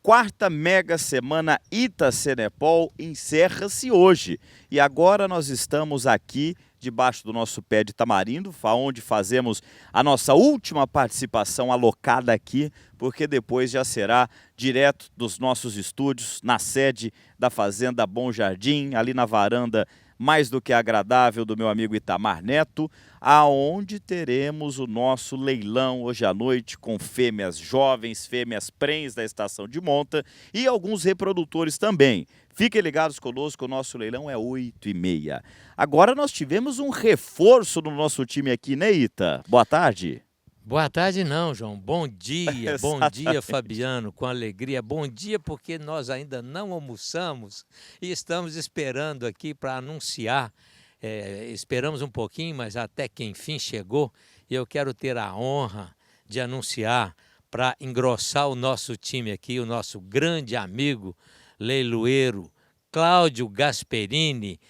4ª Mega Semana Itacenepol encerra-se hoje e agora nós estamos aqui debaixo do nosso pé de tamarindo, onde fazemos a nossa última participação alocada aqui, porque depois já será direto dos nossos estúdios, na sede da Fazenda Bom Jardim, ali na varanda mais do que agradável do meu amigo Itamar Neto, aonde teremos o nosso leilão hoje à noite com fêmeas jovens, fêmeas prens da estação de monta e alguns reprodutores também. Fiquem ligados conosco, o nosso leilão é 8h30. Agora nós tivemos um reforço no nosso time aqui, né, Ita? Boa tarde. Boa tarde não, João. Bom dia, bom dia, Fabiano, com alegria. Bom dia porque nós ainda não almoçamos e estamos esperando aqui para anunciar. Esperamos um pouquinho, mas até que enfim chegou. E eu quero ter a honra de anunciar para engrossar o nosso time aqui, o nosso grande amigo leiloeiro Cláudio Gasperini,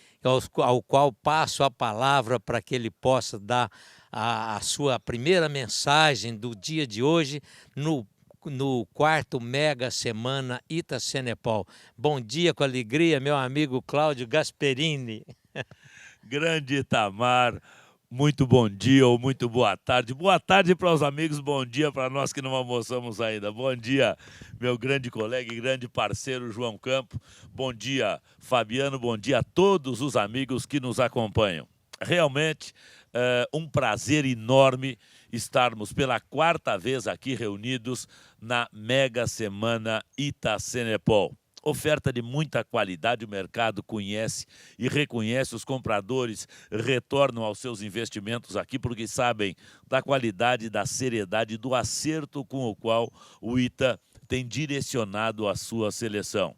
ao qual passo a palavra para que ele possa dar a sua primeira mensagem do dia de hoje no 4º Mega Semana Ita Cenepal. Bom dia, com alegria, meu amigo Cláudio Gasperini. Grande Itamar, muito bom dia ou muito boa tarde. Boa tarde para os amigos, bom dia para nós que não almoçamos ainda. Bom dia, meu grande colega e grande parceiro João Campo. Bom dia, Fabiano, bom dia a todos os amigos que nos acompanham. Realmente, um prazer enorme estarmos pela 4ª vez aqui reunidos na Mega Semana Ita Cenepal. Oferta de muita qualidade, o mercado conhece e reconhece, os compradores retornam aos seus investimentos aqui porque sabem da qualidade, da seriedade, do acerto com o qual o Ita tem direcionado a sua seleção.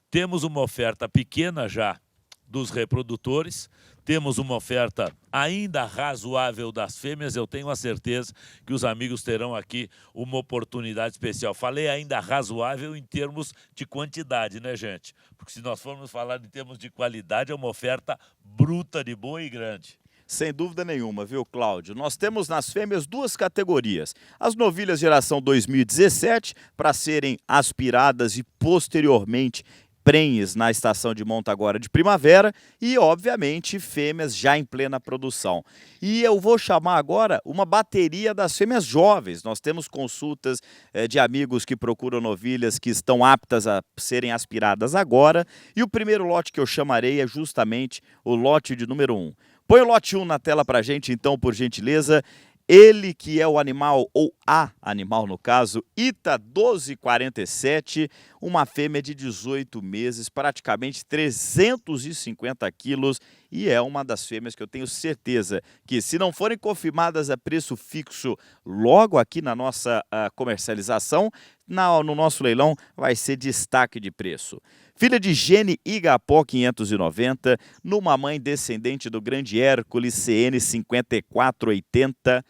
Temos uma oferta pequena já dos reprodutores, temos uma oferta ainda razoável das fêmeas, eu tenho a certeza que os amigos terão aqui uma oportunidade especial. Falei ainda razoável em termos de quantidade, né, gente? Porque se nós formos falar em termos de qualidade, é uma oferta bruta de boa e grande. Sem dúvida nenhuma, viu, Cláudio? Nós temos nas fêmeas 2 categorias. As novilhas geração 2017, para serem aspiradas e posteriormente prenhes na estação de monta agora de primavera e, obviamente, fêmeas já em plena produção. E eu vou chamar agora uma bateria das fêmeas jovens. Nós temos consultas de amigos que procuram novilhas que estão aptas a serem aspiradas agora e o primeiro lote que eu chamarei é justamente o lote de número 1. Põe o lote 1 na tela pra gente, então, por gentileza. Ele que é o animal, ou a animal no caso, Ita 1247, uma fêmea de 18 meses, praticamente 350 quilos, e é uma das fêmeas que eu tenho certeza que, se não forem confirmadas a preço fixo logo aqui na nossa comercialização, no nosso leilão vai ser destaque de preço. Filha de Gene Igapó 590, numa mãe descendente do grande Hércules CN 5480.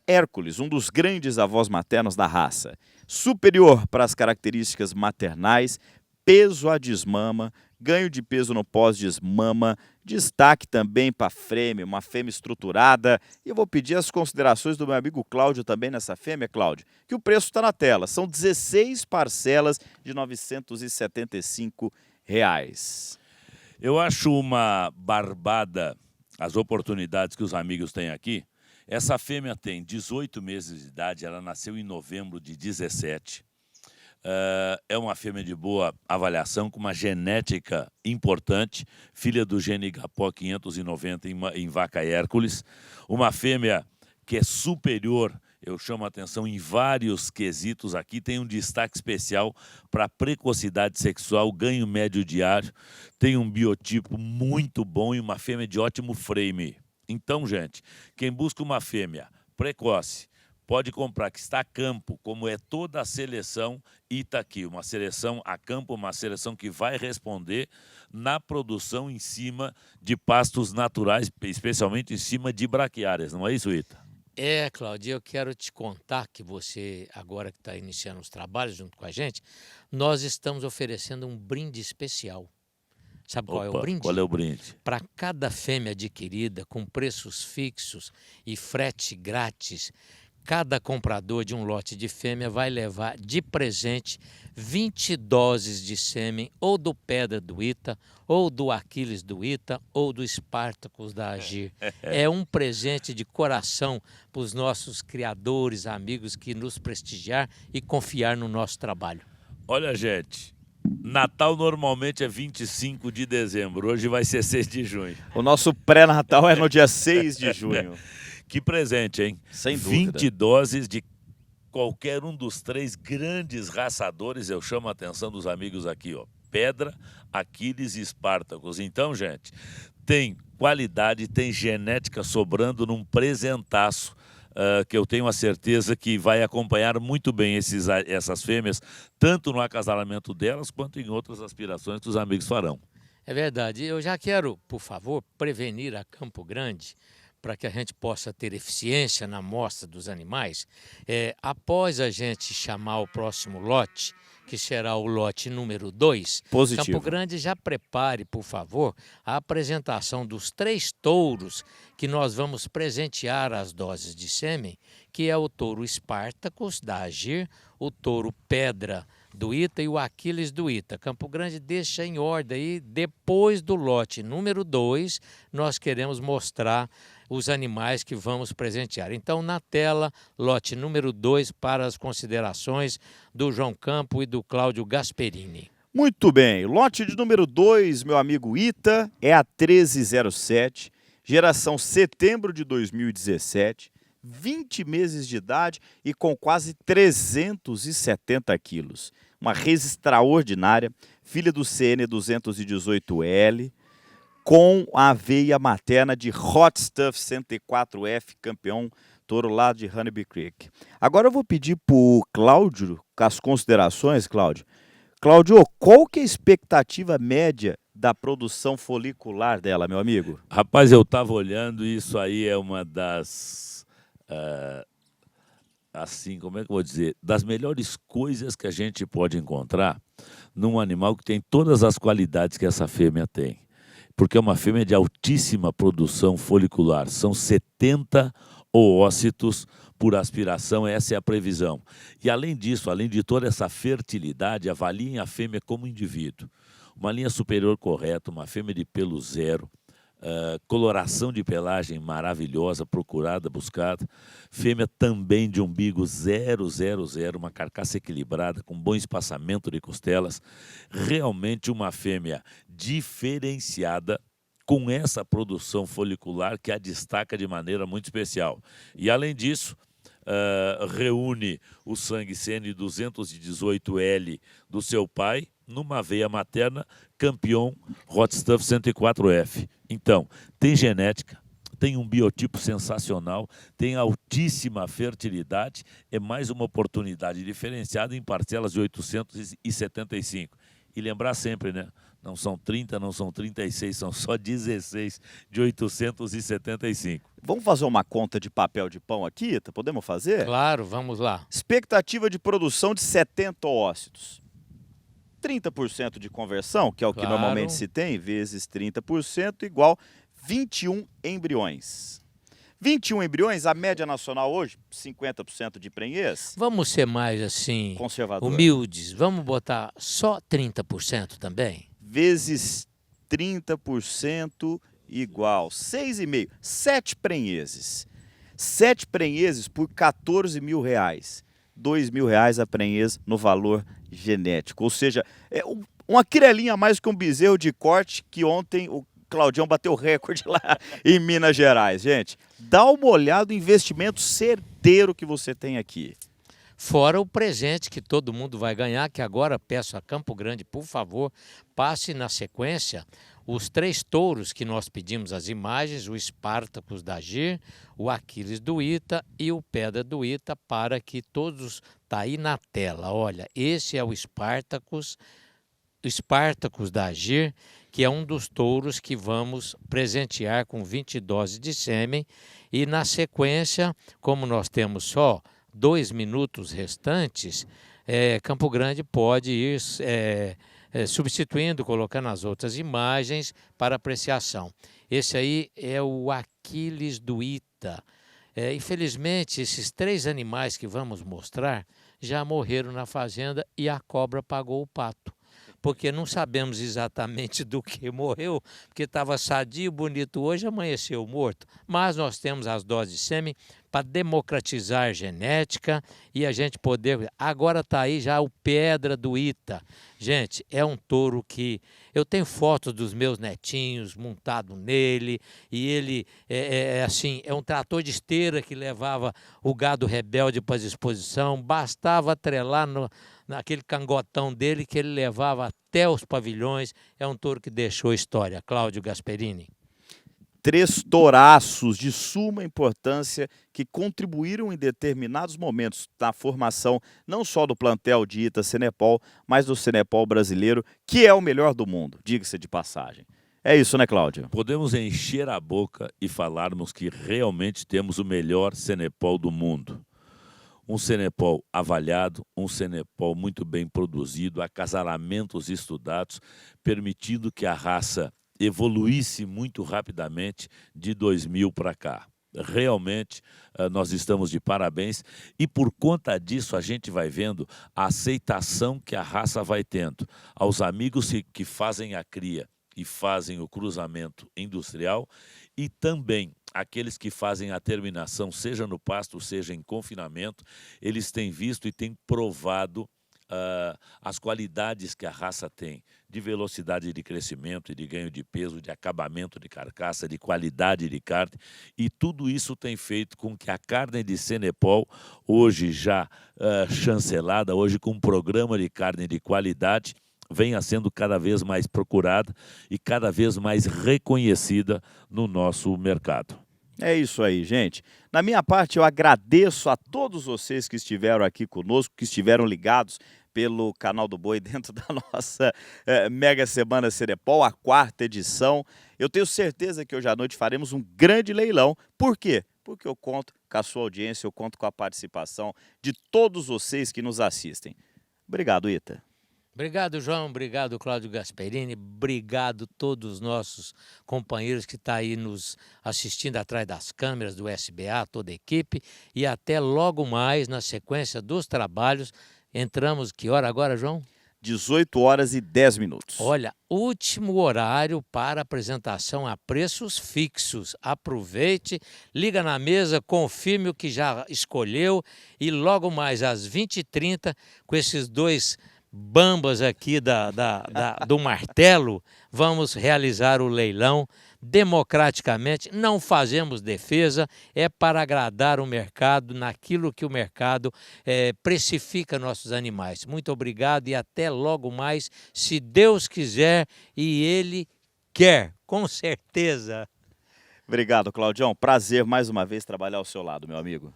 Hércules, um dos grandes avós maternos da raça. Superior para as características maternais, peso à desmama, ganho de peso no pós-desmama, destaque também para a fêmea, uma fêmea estruturada. E eu vou pedir as considerações do meu amigo Cláudio também nessa fêmea, Cláudio, que o preço está na tela. São 16 parcelas de R$ 975. Eu acho uma barbada as oportunidades que os amigos têm aqui. Essa fêmea tem 18 meses de idade, ela nasceu em novembro de 17. É uma fêmea de boa avaliação, com uma genética importante, filha do Gene Igapó 590 em vaca Hércules. Uma fêmea que é superior, eu chamo a atenção em vários quesitos aqui, tem um destaque especial para precocidade sexual, ganho médio diário, tem um biotipo muito bom e uma fêmea de ótimo frame. Então, gente, quem busca uma fêmea precoce, pode comprar, que está a campo, como é toda a seleção Ita aqui. Uma seleção a campo, uma seleção que vai responder na produção em cima de pastos naturais, especialmente em cima de braquiárias. Não é isso, Ita? Cláudio, eu quero te contar que você, agora que está iniciando os trabalhos junto com a gente, nós estamos oferecendo um brinde especial. Sabe qual é o brinde? Qual é o brinde? Para cada fêmea adquirida, com preços fixos e frete grátis, cada comprador de um lote de fêmea vai levar de presente 20 doses de sêmen ou do Pedra do Ita, ou do Aquiles do Ita, ou do Spartacus da Agir. É um presente de coração para os nossos criadores, amigos que nos prestigiar e confiar no nosso trabalho. Olha, gente, Natal normalmente é 25 de dezembro, hoje vai ser 6 de junho. O nosso pré-natal é no dia 6 de junho. Que presente, hein? Sem dúvida. 20 doses de qualquer um dos 3 grandes raçadores, eu chamo a atenção dos amigos aqui, ó. Pedra, Aquiles e Spartacus. Então, gente, tem qualidade, tem genética sobrando num presentaço. Que eu tenho a certeza que vai acompanhar muito bem essas fêmeas, tanto no acasalamento delas, quanto em outras aspirações que os amigos farão. É verdade. Eu já quero, por favor, prevenir a Campo Grande, para que a gente possa ter eficiência na amostra dos animais. Após a gente chamar o próximo lote, que será o lote número 2, positivo. Campo Grande já prepare, por favor, a apresentação dos 3 touros que nós vamos presentear as doses de sêmen, que é o touro Spartacus da Agir, o touro Pedra do Ita e o Aquiles do Ita. Campo Grande deixa em ordem aí, depois do lote número 2, nós queremos mostrar os animais que vamos presentear. Então, na tela, lote número 2 para as considerações do João Campo e do Cláudio Gasperini. Muito bem, lote de número 2, meu amigo Ita, é a 1307, geração setembro de 2017, 20 meses de idade e com quase 370 quilos. Uma res extraordinária, filha do CN 218L, com a veia materna de Hot Stuff 104F, campeão touro lá de Honeybee Creek. Agora eu vou pedir para o Cláudio, com as considerações, Cláudio. Cláudio, qual que é a expectativa média da produção folicular dela, meu amigo? Rapaz, eu estava olhando e isso aí é uma das... assim, como é que eu vou dizer? Das melhores coisas que a gente pode encontrar num animal que tem todas as qualidades que essa fêmea tem. Porque é uma fêmea de altíssima produção folicular. São 70 oócitos por aspiração, essa é a previsão. E além disso, além de toda essa fertilidade, avaliem a fêmea como indivíduo. Uma linha superior correta, uma fêmea de pelo zero, coloração de pelagem maravilhosa, procurada, buscada. Fêmea também de umbigo 000, uma carcaça equilibrada, com bom espaçamento de costelas. Realmente uma fêmea diferenciada, com essa produção folicular que a destaca de maneira muito especial. E além disso, reúne o sangue CN 218L do seu pai, numa veia materna, campeão Hot Stuff 104F. Então, tem genética, tem um biotipo sensacional, tem altíssima fertilidade, é mais uma oportunidade diferenciada em parcelas de 875. E lembrar sempre, né? Não são 30, não são 36, são só 16 de 875. Vamos fazer uma conta de papel de pão aqui, Ita? Podemos fazer? Claro, vamos lá. Expectativa de produção de 70 oócitos. 30% de conversão, que é o que normalmente se tem, vezes 30%, igual 21 embriões. 21 embriões, a média nacional hoje, 50% de prenhez. Vamos ser mais assim, conservador, humildes, vamos botar só 30% também? Vezes 30% igual 6,5, 7 prenhezes. 7 prenhezes por R$14 mil. R$2.000 a prenhez no valor genético. Ou seja, é uma quirelinha a mais que um bezerro de corte que ontem o Claudião bateu o recorde lá em Minas Gerais. Gente, dá uma olhada no investimento certeiro que você tem aqui. Fora o presente que todo mundo vai ganhar, que agora peço a Campo Grande, por favor, passe na sequência os 3 touros que nós pedimos as imagens, o Spartacus da Agir, o Aquiles do Ita e o Pedra do Ita, para que todos... Está aí na tela, olha, esse é o Spartacus da Agir, que é um dos touros que vamos presentear com 20 doses de sêmen. E na sequência, como nós temos só 2 minutos restantes, Campo Grande pode ir substituindo, colocando as outras imagens para apreciação. Esse aí é o Aquiles do Ita. Infelizmente, esses 3 animais que vamos mostrar já morreram na fazenda e a cobra pagou o pato. Porque não sabemos exatamente do que morreu, porque estava sadio, bonito hoje, amanheceu morto. Mas nós temos as doses de sêmen para democratizar a genética e a gente poder... Agora está aí já o Pedra do Ita. Gente, é um touro que... Eu tenho fotos dos meus netinhos montado nele e ele assim, é um trator de esteira que levava o gado rebelde para a exposição. Bastava atrelar naquele cangotão dele que ele levava até os pavilhões. É um touro que deixou história. Cláudio Gasperini. 3 touraços de suma importância que contribuíram em determinados momentos na formação não só do plantel de Ita Cenepol, mas do Cenepol brasileiro, que é o melhor do mundo, diga-se de passagem. É isso, né, Cláudio? Podemos encher a boca e falarmos que realmente temos o melhor Cenepol do mundo. Um Cenepol avaliado, um Cenepol muito bem produzido, acasalamentos estudados, permitindo que a raça evoluísse muito rapidamente de 2000 para cá. Realmente, nós estamos de parabéns e por conta disso a gente vai vendo a aceitação que a raça vai tendo. Aos amigos que fazem a cria e fazem o cruzamento industrial e também aqueles que fazem a terminação, seja no pasto, seja em confinamento, eles têm visto e têm provado as qualidades que a raça tem, de velocidade de crescimento e de ganho de peso, de acabamento de carcaça, de qualidade de carne, e tudo isso tem feito com que a carne de Cenepol, hoje já chancelada, hoje com um programa de carne de qualidade, venha sendo cada vez mais procurada e cada vez mais reconhecida no nosso mercado. É isso aí, gente. Na minha parte, eu agradeço a todos vocês que estiveram aqui conosco, que estiveram ligados pelo Canal do Boi dentro da nossa Mega Semana Cenepol, a 4ª edição. Eu tenho certeza que hoje à noite faremos um grande leilão. Por quê? Porque eu conto com a sua audiência, eu conto com a participação de todos vocês que nos assistem. Obrigado, Ita. Obrigado, João. Obrigado, Cláudio Gasperini. Obrigado todos os nossos companheiros que estão aí nos assistindo atrás das câmeras do SBA, toda a equipe. E até logo mais, na sequência dos trabalhos. Entramos, que hora agora, João? 18h10. Olha, último horário para apresentação a preços fixos. Aproveite, liga na mesa, confirme o que já escolheu e logo mais às 20h30, com esses 2 bambas aqui do martelo, vamos realizar o leilão democraticamente. Não fazemos defesa, é para agradar o mercado naquilo que o mercado precifica nossos animais. Muito obrigado e até logo mais, se Deus quiser e Ele quer, com certeza. Obrigado, Claudião. Prazer mais uma vez trabalhar ao seu lado, meu amigo.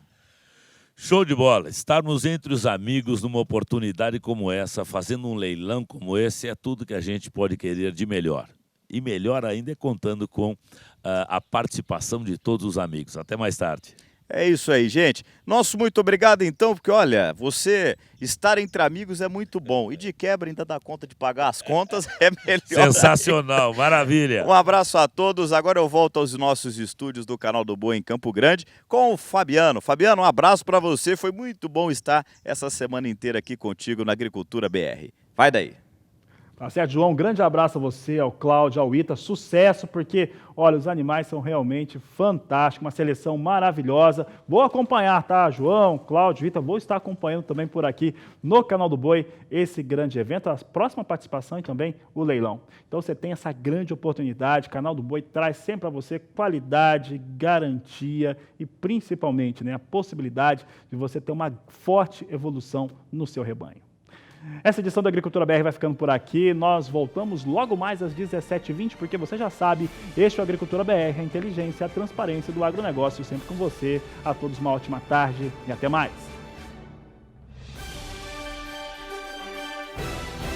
Show de bola! Estarmos entre os amigos numa oportunidade como essa, fazendo um leilão como esse, é tudo que a gente pode querer de melhor. E melhor ainda é contando com a participação de todos os amigos. Até mais tarde. É isso aí, gente. Nosso muito obrigado, então, porque, olha, você estar entre amigos é muito bom. E de quebra ainda dá conta de pagar as contas, é melhor. Sensacional, maravilha. Um abraço a todos. Agora eu volto aos nossos estúdios do Canal do Boi em Campo Grande com o Fabiano. Fabiano, um abraço para você. Foi muito bom estar essa semana inteira aqui contigo na Agricultura BR. Vai daí. Tá certo, João, um grande abraço a você, ao Cláudio, ao Ita, sucesso, porque, olha, os animais são realmente fantásticos, uma seleção maravilhosa. Vou acompanhar, tá, João, Cláudio, Ita, vou estar acompanhando também por aqui no Canal do Boi esse grande evento, a próxima participação e também o leilão. Então você tem essa grande oportunidade, o Canal do Boi traz sempre para você qualidade, garantia e principalmente, né, a possibilidade de você ter uma forte evolução no seu rebanho. Essa edição da Agricultura BR vai ficando por aqui. Nós voltamos logo mais às 17h20, porque você já sabe, este é o Agricultura BR, a inteligência e a transparência do agronegócio, sempre com você. A todos uma ótima tarde e até mais.